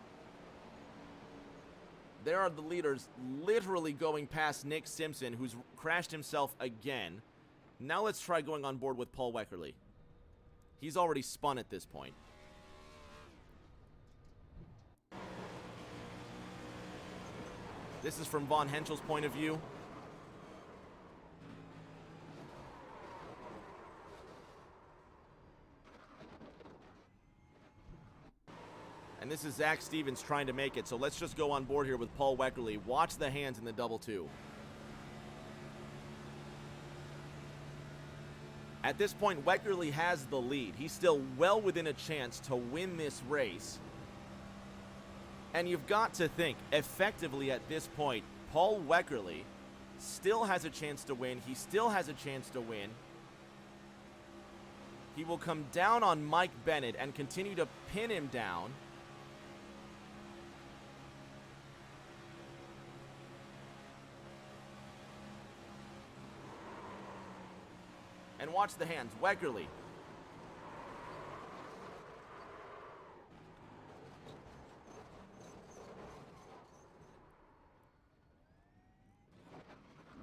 There are the leaders literally going past Nick Simpson, who's crashed himself again. Now let's try going on board with Paul Weckerly. He's already spun at this point. This is from Von Henschel's point of view. And this is Zach Stevens trying to make it. So let's just go on board here with Paul Weckerly. Watch the hands in the double 2. At this point, Weckerly has the lead. He's still well within a chance to win this race. And you've got to think, effectively at this point, Paul Weckerly still has a chance to win. He still has a chance to win. He will come down on Mike Bennett and continue to pin him down. And watch the hands. Weckerly.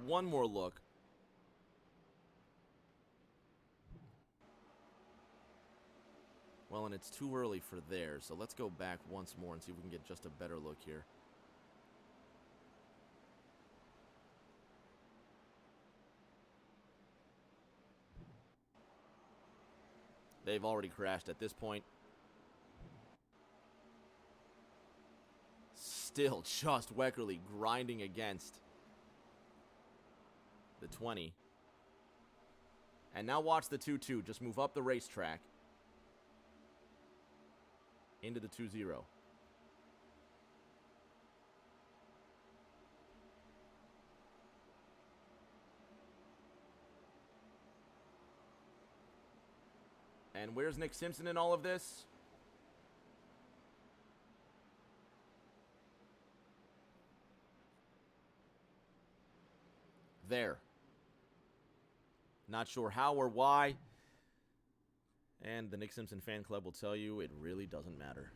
One more look. Well, and it's too early for there, so let's go back once more and see if we can get just a better look here. They've already crashed at this point. Still just Weckerly grinding against the 20. And now watch the 2-2 just move up the racetrack into the 2-0. And where's Nick Simpson in all of this? There. Not sure how or why. And the Nick Simpson fan club will tell you it really doesn't matter.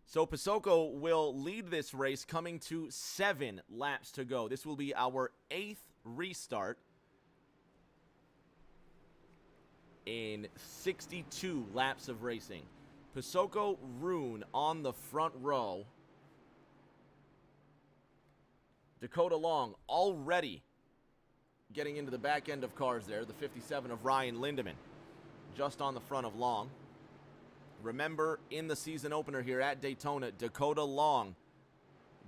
So Pasoko will lead this race, coming to 7 laps to go. This will be our 8th restart in 62 laps of racing. Pasoko Rune on the front row. Dakota Long already getting into the back end of cars there. The 57 of Ryan Lindemann just on the front of Long. Remember, in the season opener here at Daytona, Dakota Long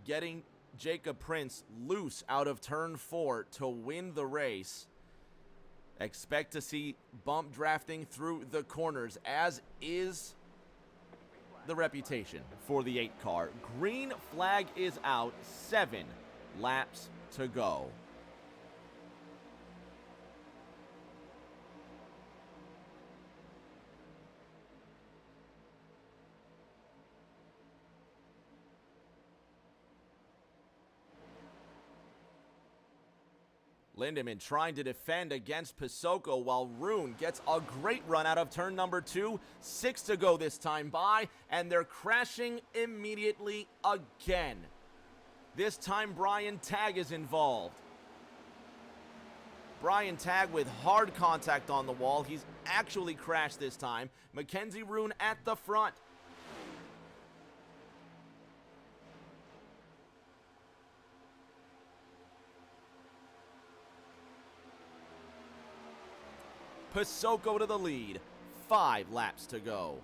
getting Jacob Prince loose out of turn 4 to win the race. Expect to see bump drafting through the corners, as is the reputation for the 8 car. Green flag is out, 7 laps to go. Lindemann trying to defend against Pasoko while Rune gets a great run out of turn number 2. 6 to go this time by, and they're crashing immediately again. This time Brian Tagg is involved. Brian Tagg with hard contact on the wall. He's actually crashed this time. Mackenzie Rune at the front. Pasoko to the lead. 5 laps to go.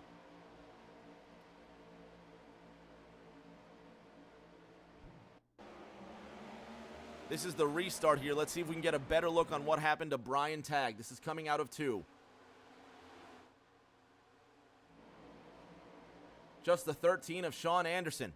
This is the restart here. Let's see if we can get a better look on what happened to Brian Tagg. This is coming out of 2. Just the 13 of Sean Anderson.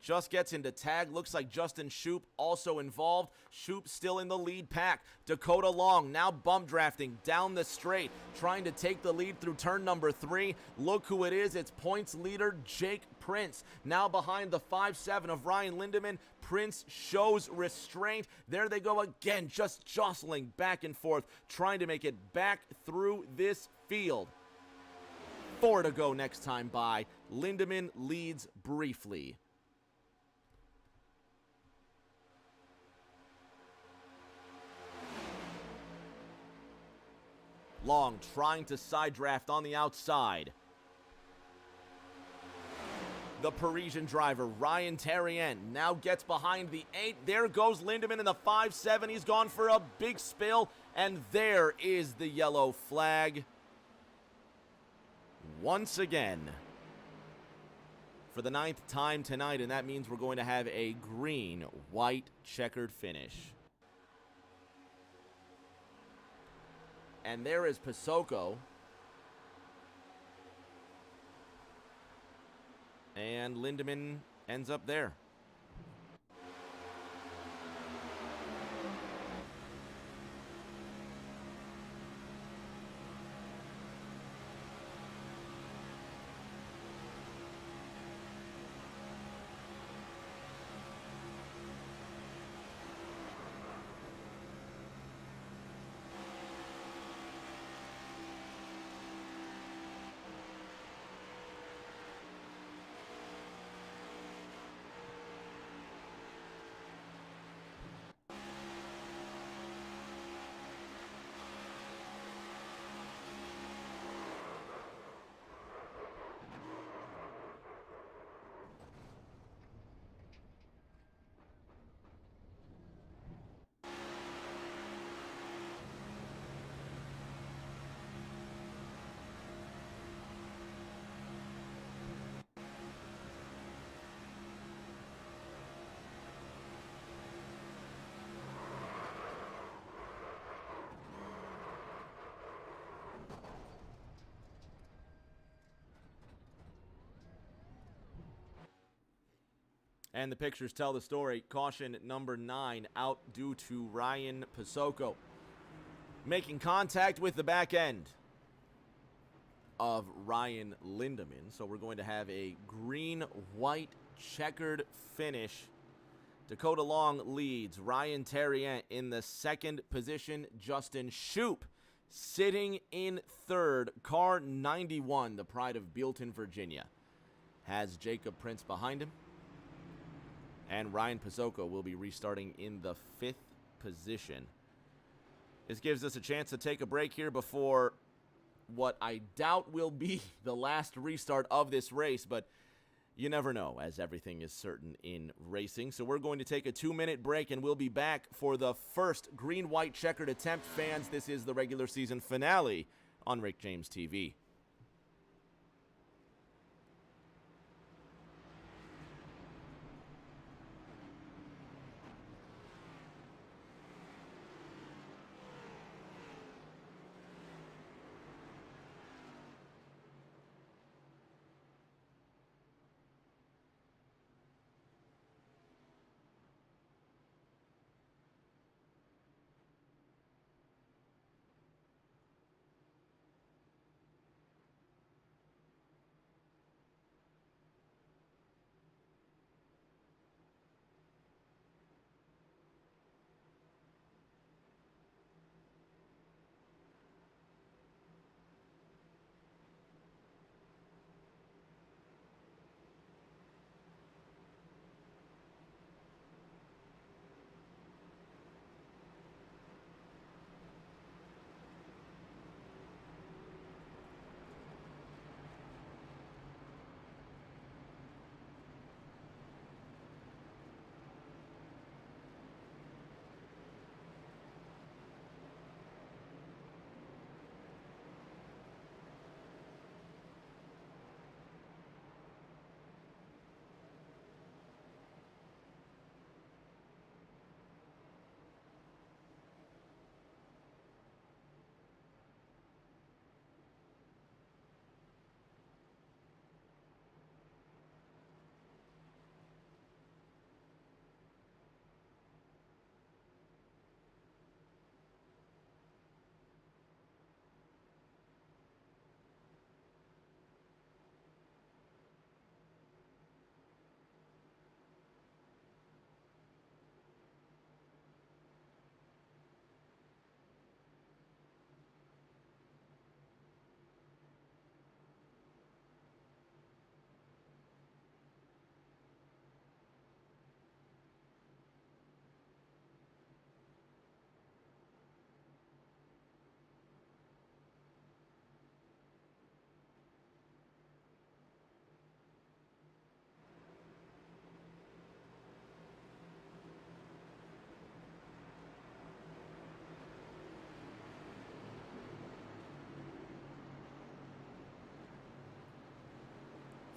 Just gets into Tagg. Looks like Justin Shoup also involved. Shoup still in the lead pack. Dakota Long now bump drafting down the straight, trying to take the lead through turn number 3. Look who it is. It's points leader Jake Prince. Now behind the 5-7 of Ryan Lindemann. Prince shows restraint. There they go again, just jostling back and forth, trying to make it back through this field. 4 to go next time by. Lindemann leads briefly. Long trying to side draft on the outside. The Parisian driver, Ryan Terrien, now gets behind the 8. There goes Lindemann in the 5-7. He's gone for a big spill, and there is the yellow flag. Once again, for the 9th time tonight, and that means we're going to have a green-white checkered finish. And there is Pasoko. And Lindemann ends up there. And the pictures tell the story. Caution number 9 out due to Ryan Pasoko making contact with the back end. of Ryan Lindemann. So we're going to have a green-white checkered finish. Dakota Long leads. Ryan Terrien in the second position. Justin Shoup sitting in third. Car 91, the pride of Bealton, Virginia, has Jacob Prince behind him. And Ryan Pizzoco will be restarting in the fifth position. This gives us a chance to take a break here before what I doubt will be the last restart of this race, but you never know, as everything is certain in racing. So we're going to take a 2-minute break, and we'll be back for the first green-white checkered attempt. Fans, this is the regular season finale on Rick James TV.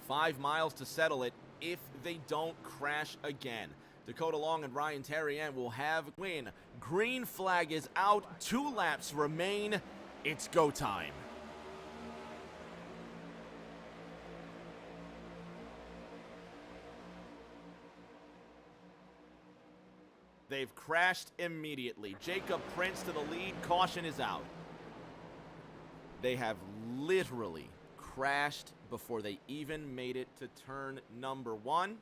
$5 miles to settle it if they don't crash again. Dakota Long and Ryan Terrien will have win. Green flag is out. 2 laps remain. It's go time. They've crashed immediately. Jacob Prince to the lead. Caution is out. They have literally crashed before they even made it to turn number 1.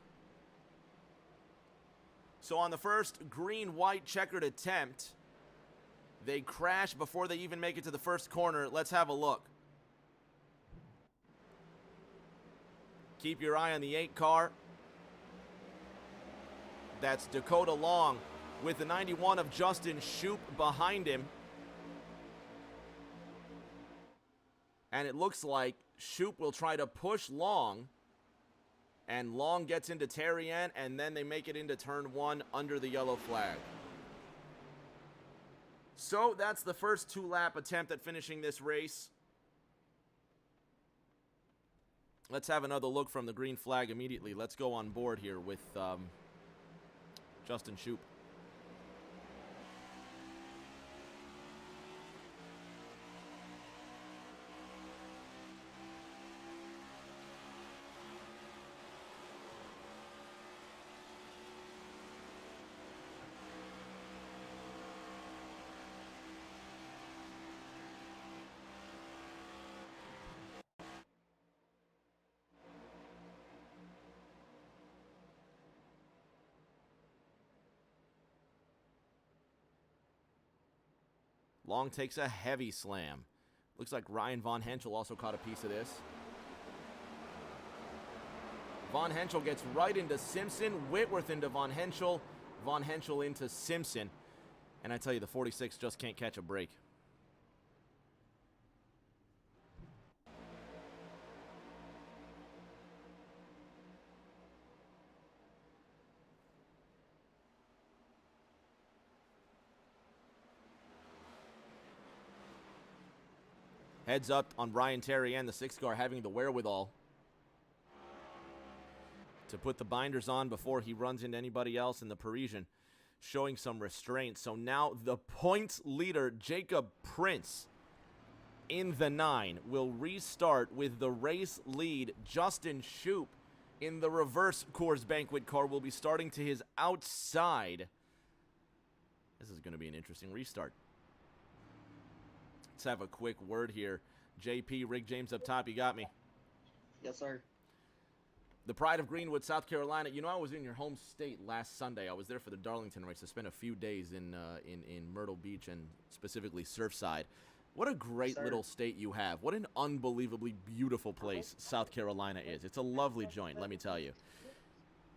So on the first green-white checkered attempt, they crash before they even make it to the first corner. Let's have a look. Keep your eye on the 8 car. That's Dakota Long with the 91 of Justin Shoup behind him. And it looks like Shoup will try to push Long, and Long gets into Terrien, and then they make it into turn 1 under the yellow flag. So that's the first 2-lap attempt at finishing this race. Let's have another look from the green flag immediately. Let's go on board here with Justin Shoup. Long takes a heavy slam. Looks like Ryan Von Henschel also caught a piece of this. Von Henschel gets right into Simpson. Whitworth into Von Henschel. Von Henschel into Simpson. And I tell you, the 46 just can't catch a break. Heads up on Brian Terry and the 6-car having the wherewithal to put the binders on before he runs into anybody else in the Parisian, showing some restraint. So now the points leader, Jacob Prince, in the 9, will restart with the race lead. Justin Shoup in the reverse Coors Banquet car will be starting to his outside. This is going to be an interesting restart. Let's have a quick word here. JP, Rick James up top, you got me. Yes, sir. The pride of Greenwood, South Carolina. You know, I was in your home state last Sunday. I was there for the Darlington race. I spent a few days in Myrtle Beach and specifically Surfside. What a great little state you have. What an unbelievably beautiful place South Carolina is. It's a lovely joint, let me tell you.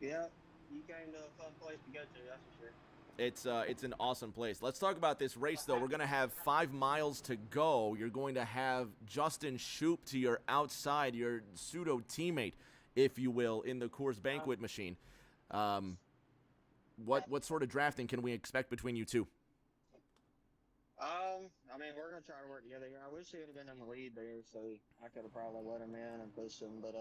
Yeah, you came to a fun place to go to, that's for sure. It's an awesome place. Let's talk about this race, though. We're going to have 5 miles to go. You're going to have Justin Shoup to your outside, your pseudo-teammate, if you will, in the Coors Banquet machine. What sort of drafting can we expect between you two? I mean, we're going to try to work together here. I wish he would have been in the lead there, so I could have probably let him in and pushed him. But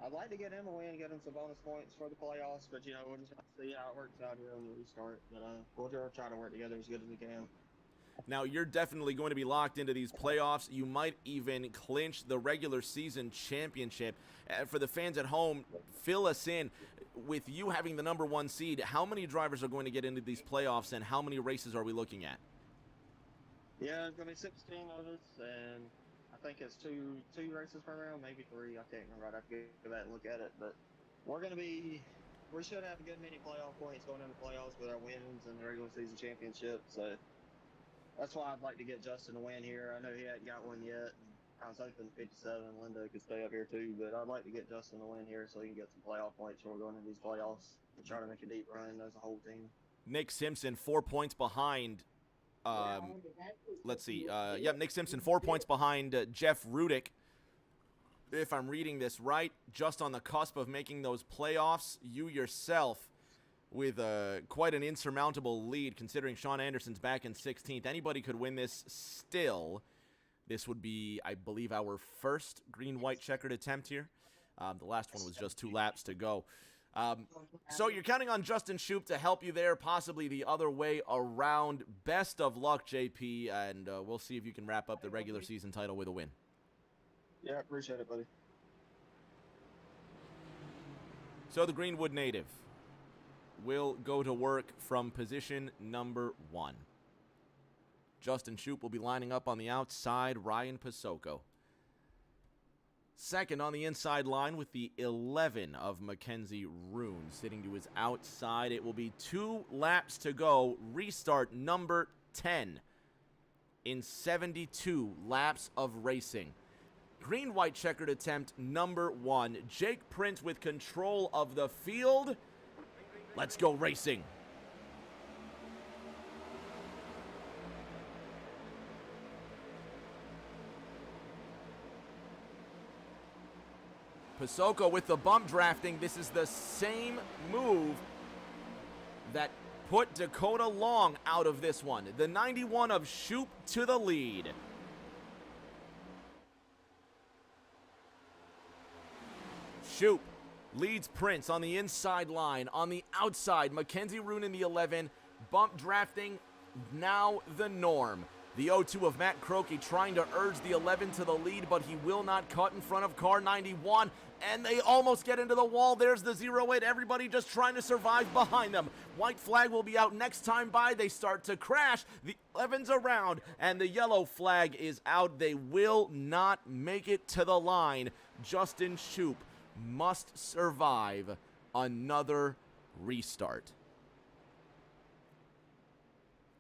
I'd like to get him a win, get him some bonus points for the playoffs. But, you know, we'll just have to see how it works out here on the restart. But we'll try to work together as good as we can. Now, you're definitely going to be locked into these playoffs. You might even clinch the regular season championship. For the fans at home, fill us in. With you having the number 1 seed, how many drivers are going to get into these playoffs, and how many races are we looking at? Yeah, it's going to be 16 of us, and I think it's two races per round, maybe 3. I can't remember. I'd have to go back and look at it. But we should have a good many playoff points going into the playoffs with our wins and the regular season championship. So that's why I'd like to get Justin a win here. I know he hadn't got one yet. And I was hoping 57 Linda could stay up here too, but I'd like to get Justin a win here so he can get some playoff points when we're going into these playoffs and try to make a deep run as a whole team. Nick Simpson, 4 points behind. Let's see. Nick Simpson, 4 points behind Jeff Rudick. If I'm reading this right, just on the cusp of making those playoffs, you yourself with quite an insurmountable lead, considering Sean Anderson's back in 16th. Anybody could win this still. This would be, I believe, our first green-white checkered attempt here. The last one was just 2 laps to go. So you're counting on Justin Shoup to help you there, possibly the other way around. Best of luck, JP, and we'll see if you can wrap up the regular season title with a win. Yeah, appreciate it, buddy. So the Greenwood native will go to work from position number 1. Justin Shoup will be lining up on the outside, Ryan Pasocco. Second on the inside line with the 11 of Mackenzie Roon sitting to his outside. It will be 2 laps to go. Restart number 10 in 72 laps of racing. Green-white checkered attempt number 1. Jake Prince with control of the field. Let's go racing. Pasocco with the bump drafting. This is the same move that put Dakota Long out of this one. The 91 of Shoup to the lead. Shoup leads Prince on the inside line. On the outside, Mackenzie Roon in the 11. Bump drafting, now the norm. The 0-2 of Matt Croakey trying to urge the 11 to the lead, but he will not cut in front of car 91. And they almost get into the wall. There's the 0-8. Everybody just trying to survive behind them. White flag will be out next time by. They start to crash. The 11's around, and the yellow flag is out. They will not make it to the line. Justin Shoup must survive another restart.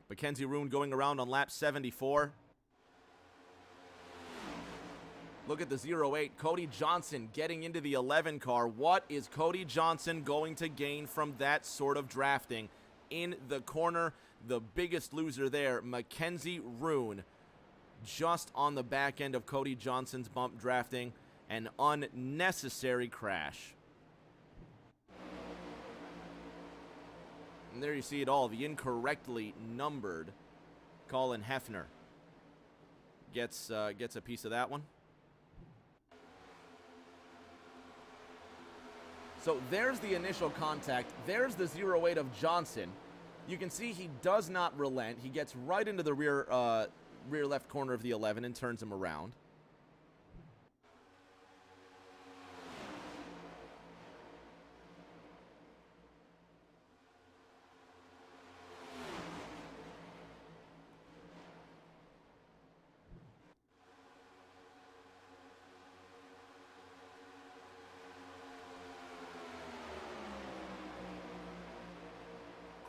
Mackenzie Roon going around on lap 74. Look at the 08. Cody Johnson getting into the 11 car. What is Cody Johnson going to gain from that sort of drafting? In the corner, the biggest loser there, Mackenzie Roon, just on the back end of Cody Johnson's bump drafting. An unnecessary crash. And there you see it all. The incorrectly numbered Colin Hefner gets a piece of that one. So there's the initial contact. There's the 08 of Johnson. You can see he does not relent. He gets right into the rear left corner of the 11 and turns him around.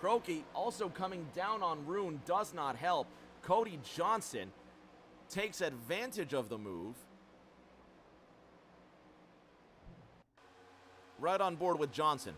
Croakey also coming down on Roon does not help. Cody Johnson takes advantage of the move. Right on board with Johnson.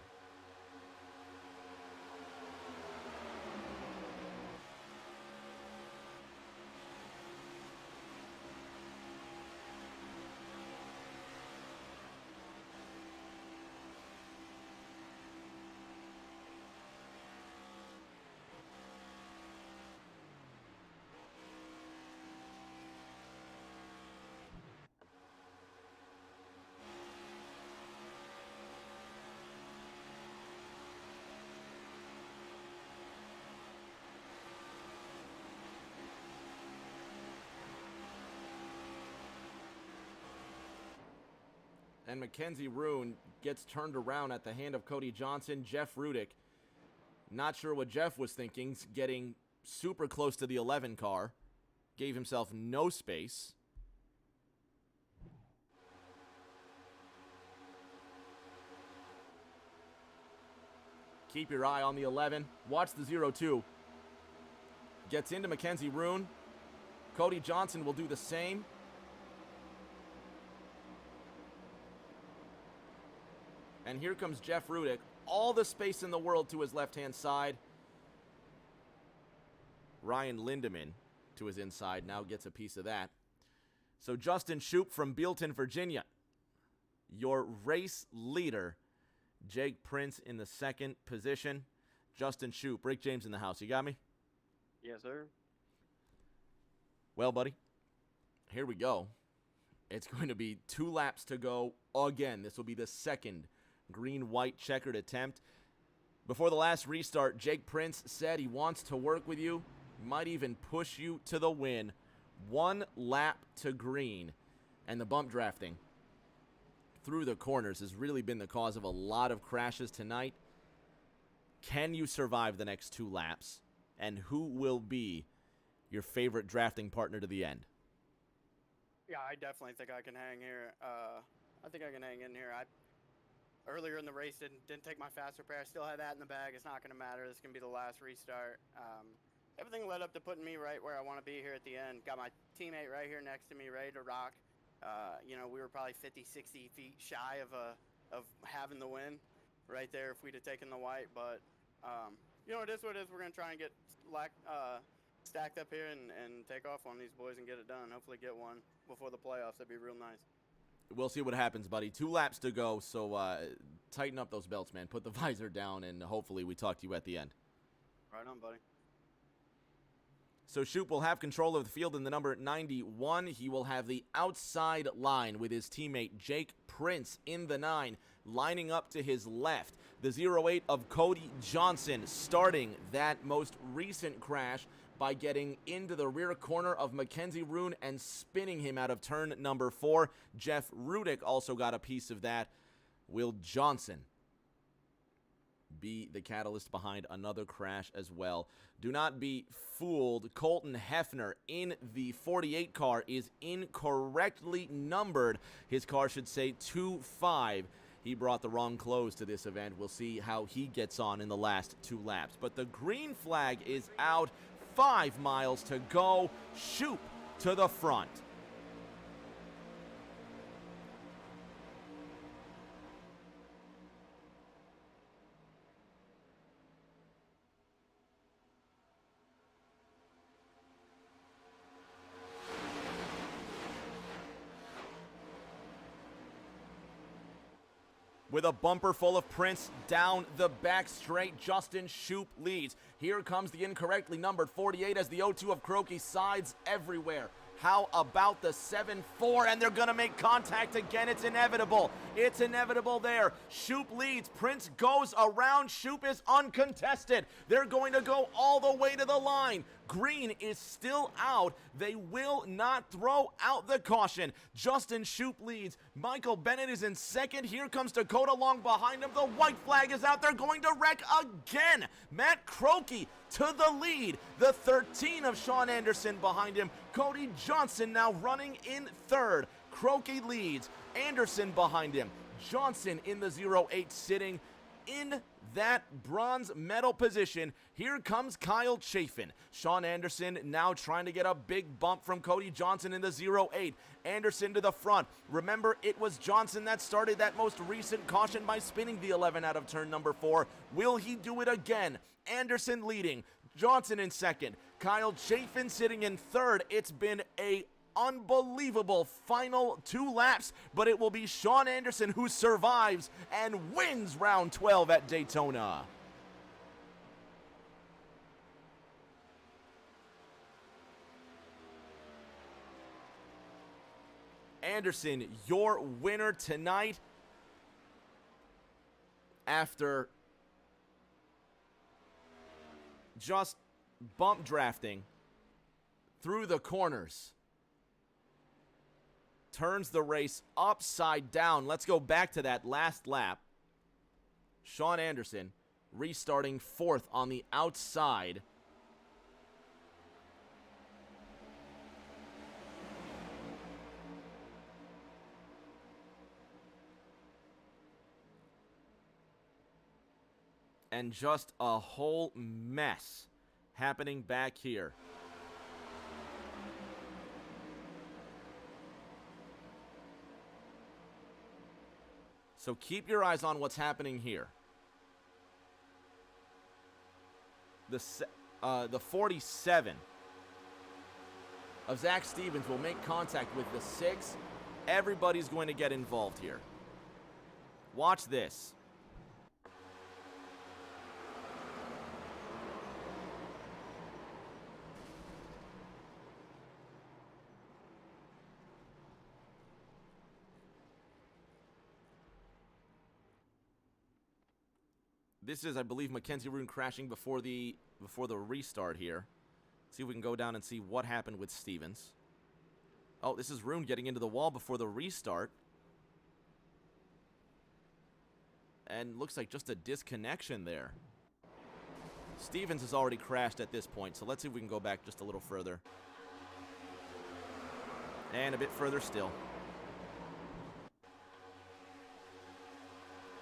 And Mackenzie Roon gets turned around at the hand of Cody Johnson. Jeff Rudick, not sure what Jeff was thinking, getting super close to the 11 car. Gave himself no space. Keep your eye on the 11. Watch the 02. Gets into Mackenzie Roon. Cody Johnson will do the same. And here comes Jeff Rudick. All the space in the world to his left-hand side. Ryan Lindemann to his inside now gets a piece of that. So Justin Shoup from Bealton, Virginia. Your race leader. Jake Prince in the second position. Justin Shoup. Rick James in the house. You got me? Yes, sir. Well, buddy, here we go. It's going to be 2 laps to go again. This will be the second green-white checkered attempt. Before the last restart, Jake Prince said he wants to work with you, might even push you to the win. 1 lap to green, and the bump drafting through the corners has really been the cause of a lot of crashes tonight. Can you survive the next 2 laps? And who will be your favorite drafting partner to the end? Yeah, I definitely think I can hang here. I think I can hang in here. Earlier in the race, didn't take my fast repair. I still had that in the bag. It's not going to matter. This is going to be the last restart. Everything led up to putting me right where I want to be here at the end. Got my teammate right here next to me, ready to rock. You know, we were probably 50, 60 feet shy of having the win right there if we'd have taken the white. But, you know, it is what it is. We're going to try and get stacked up here and take off on these boys and get it done. Hopefully get one before the playoffs. That'd be real nice. We'll see what happens, buddy. 2 laps to go, so tighten up those belts, man. Put the visor down, and hopefully we talk to you at the end. Right on, buddy. So Shoup will have control of the field in the number 91. He will have the outside line with his teammate Jake Prince in the 9, lining up to his left. The 08 of Cody Johnson starting that most recent crash by getting into the rear corner of Mackenzie Roon and spinning him out of turn number 4. Jeff Rudick also got a piece of that. Will Johnson be the catalyst behind another crash as well? Do not be fooled. Colton Hefner in the 48 car is incorrectly numbered. His car should say 2-5. He brought the wrong clothes to this event. We'll see how he gets on in the last 2 laps. But the green flag is out 5 miles to go. Shoop to the front. With a bumper full of prints down the back straight, Justin Shoop leads. Here comes the incorrectly numbered 48 as the 0-2 of Croaky sides everywhere. How about the 7-4? And they're going to make contact again. It's inevitable. It's inevitable there. Shoop leads. Prince goes around. Shoop is uncontested. They're going to go all the way to the line. Green is still out. They will not throw out the caution. Justin Shoop leads. Michael Bennett is in second. Here comes Dakota Long behind him. The white flag is out. They're going to wreck again. Matt Croaky to the lead. The 13 of Sean Anderson behind him. Cody Johnson now running in third. Croaky leads. Anderson behind him. Johnson in the 0-8 sitting in that bronze medal position. Here comes Kyle Chafin. Sean Anderson now trying to get a big bump from Cody Johnson in the 0-8. Anderson to the front. Remember, it was Johnson that started that most recent caution by spinning the 11 out of turn number 4. Will he do it again? Anderson leading. Johnson in second. Kyle Chafin sitting in third. It's been a unbelievable final 2 laps, but it will be Sean Anderson who survives and wins round 12 at Daytona. Anderson, your winner tonight after just bump drafting through the corners. Turns the race upside down. Let's go back to that last lap. Sean Anderson restarting 4th on the outside. And just a whole mess happening back here. So keep your eyes on what's happening here. The 47 of Zach Stevens will make contact with the 6. Everybody's going to get involved here. Watch this. This is, I believe, Mackenzie Rune crashing before the restart here. See if we can go down and see what happened with Stevens. Oh, this is Rune getting into the wall before the restart. And looks like just a disconnection there. Stevens has already crashed at this point, so let's see if we can go back just a little further. And a bit further still.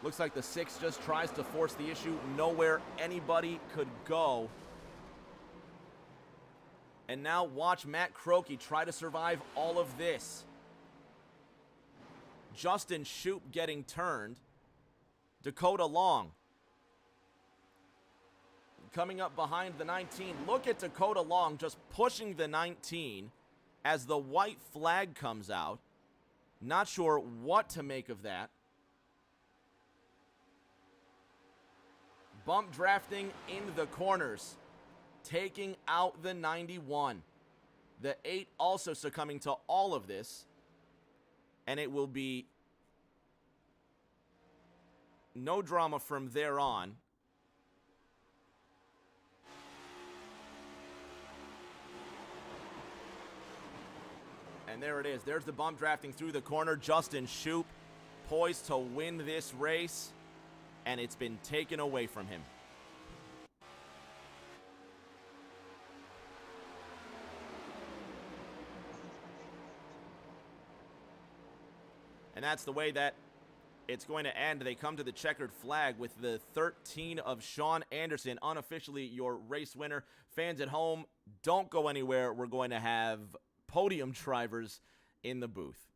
Looks like the 6 just tries to force the issue. Nowhere anybody could go. And now watch Matt Croaky try to survive all of this. Justin Shoop getting turned. Dakota Long coming up behind the 19. Look at Dakota Long just pushing the 19 as the white flag comes out. Not sure what to make of that. Bump drafting in the corners, taking out the 91. The 8 also succumbing to all of this. And it will be no drama from there on. And there it is. There's the bump drafting through the corner. Justin Shoop poised to win this race. And it's been taken away from him. And that's the way that it's going to end. They come to the checkered flag with the 13 of Sean Anderson, unofficially your race winner. Fans at home, don't go anywhere. We're going to have podium drivers in the booth.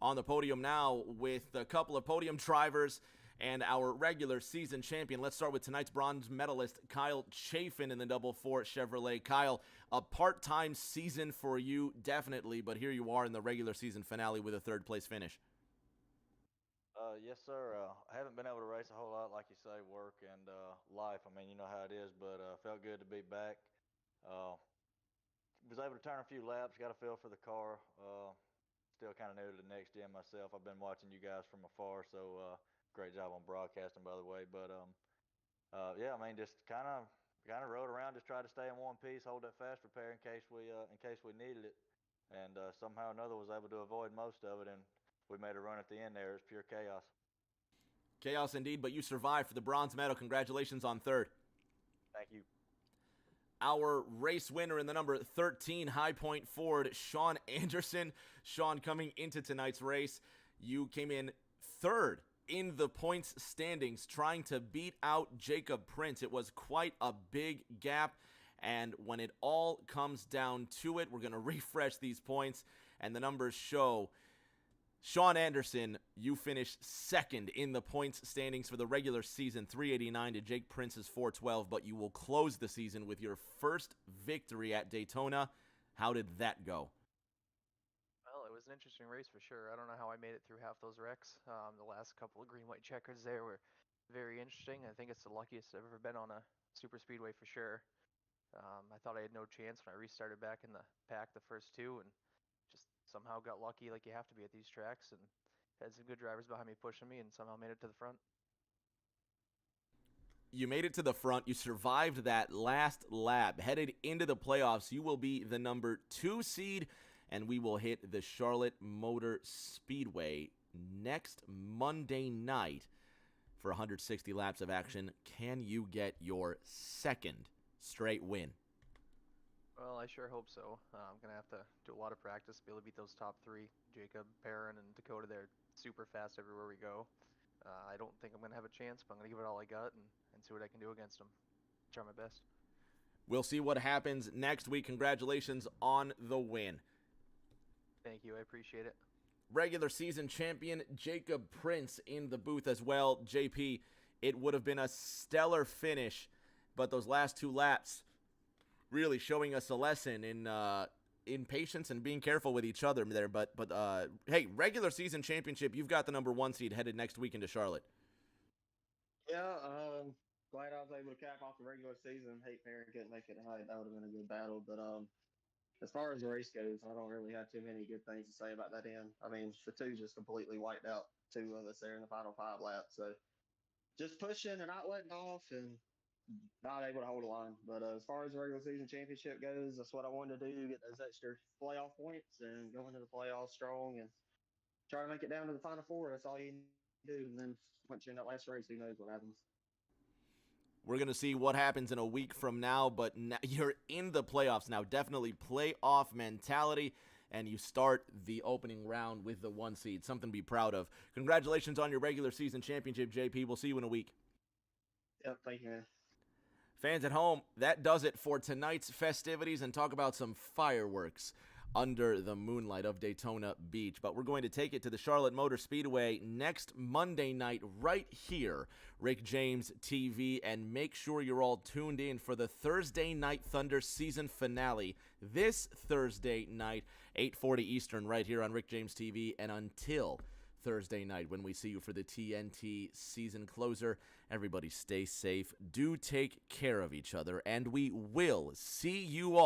On the podium now with a couple of podium drivers and our regular season champion. Let's start with tonight's bronze medalist, Kyle Chafin in the Double 4 Chevrolet. Kyle, a part-time season for you, definitely, but here you are in the regular season finale with a third-place finish. Yes, sir. I haven't been able to race a whole lot, like you say, work and life. I mean, you know how it is, but felt good to be back. Was able to turn a few laps, got a feel for the car. Still kind of new to the next gen myself. I've been watching you guys from afar, so great job on broadcasting, by the way. But yeah, I mean, just kind of rode around, just tried to stay in one piece, hold that fast repair in case we needed it, and somehow or another was able to avoid most of it, and we made a run at the end there. It was pure chaos. Chaos indeed, but you survived for the bronze medal. Congratulations on third. Thank you. Our race winner in the number 13 High Point Ford, Sean Anderson. Sean, coming into tonight's race, you came in third in the points standings, trying to beat out Jacob Prince. It was quite a big gap, and when it all comes down to it, we're going to refresh these points, and the numbers show Sean Anderson, you finished second in the points standings for the regular season, 389 to Jake Prince's 412, but you will close the season with your first victory at Daytona. How did that go? Well, it was an interesting race for sure. I don't know how I made it through half those wrecks. The last couple of green-white checkers there were very interesting. I think it's the luckiest I've ever been on a super speedway for sure. I thought I had no chance when I restarted back in the pack the first two, and just somehow got lucky like you have to be at these tracks, and had some good drivers behind me pushing me, and somehow made it to the front. You made it to the front. You survived that last lap. Headed into the playoffs, you will be the number 2 seed, and we will hit the Charlotte Motor Speedway next Monday night for 160 laps of action. Can you get your second straight win? Well, I sure hope so. I'm going to have to do a lot of practice to be able to beat those top three. Jacob, Perrin, and Dakota, they're super fast everywhere we go. I don't think I'm going to have a chance, but I'm going to give it all I got and see what I can do against them. Try my best. We'll see what happens next week. Congratulations on the win. Thank you. I appreciate it. Regular season champion Jacob Prince in the booth as well. JP, it would have been a stellar finish, but those last 2 laps really showing us a lesson in patience and being careful with each other there. But hey, regular season championship, you've got the number 1 seed headed next week into Charlotte. Yeah, glad I was able to cap off the regular season. Hate Perrin couldn't make it tonight. That would have been a good battle. But as far as the race goes, I don't really have too many good things to say about that end. I mean, the two just completely wiped out two of us there in the final 5 laps. So just pushing and not letting off and not able to hold a line. But as far as the regular season championship goes, that's what I wanted to do, get those extra playoff points and go into the playoffs strong and try to make it down to the final four. That's all you need to do. And then once you're in that last race, who knows what happens. We're going to see what happens in a week from now, but now you're in the playoffs now. Definitely playoff mentality, and you start the opening round with the 1 seed. Something to be proud of. Congratulations on your regular season championship, JP. We'll see you in a week. Yep, thank you, man. Fans at home, that does it for tonight's festivities, and talk about some fireworks under the moonlight of Daytona Beach. But we're going to take it to the Charlotte Motor Speedway next Monday night right here, Rick James TV, and make sure you're all tuned in for the Thursday Night Thunder season finale this Thursday night, 8:40 Eastern, right here on Rick James TV, and until Thursday night when we see you for the TNT season closer. Everybody stay safe, do take care of each other, and we will see you all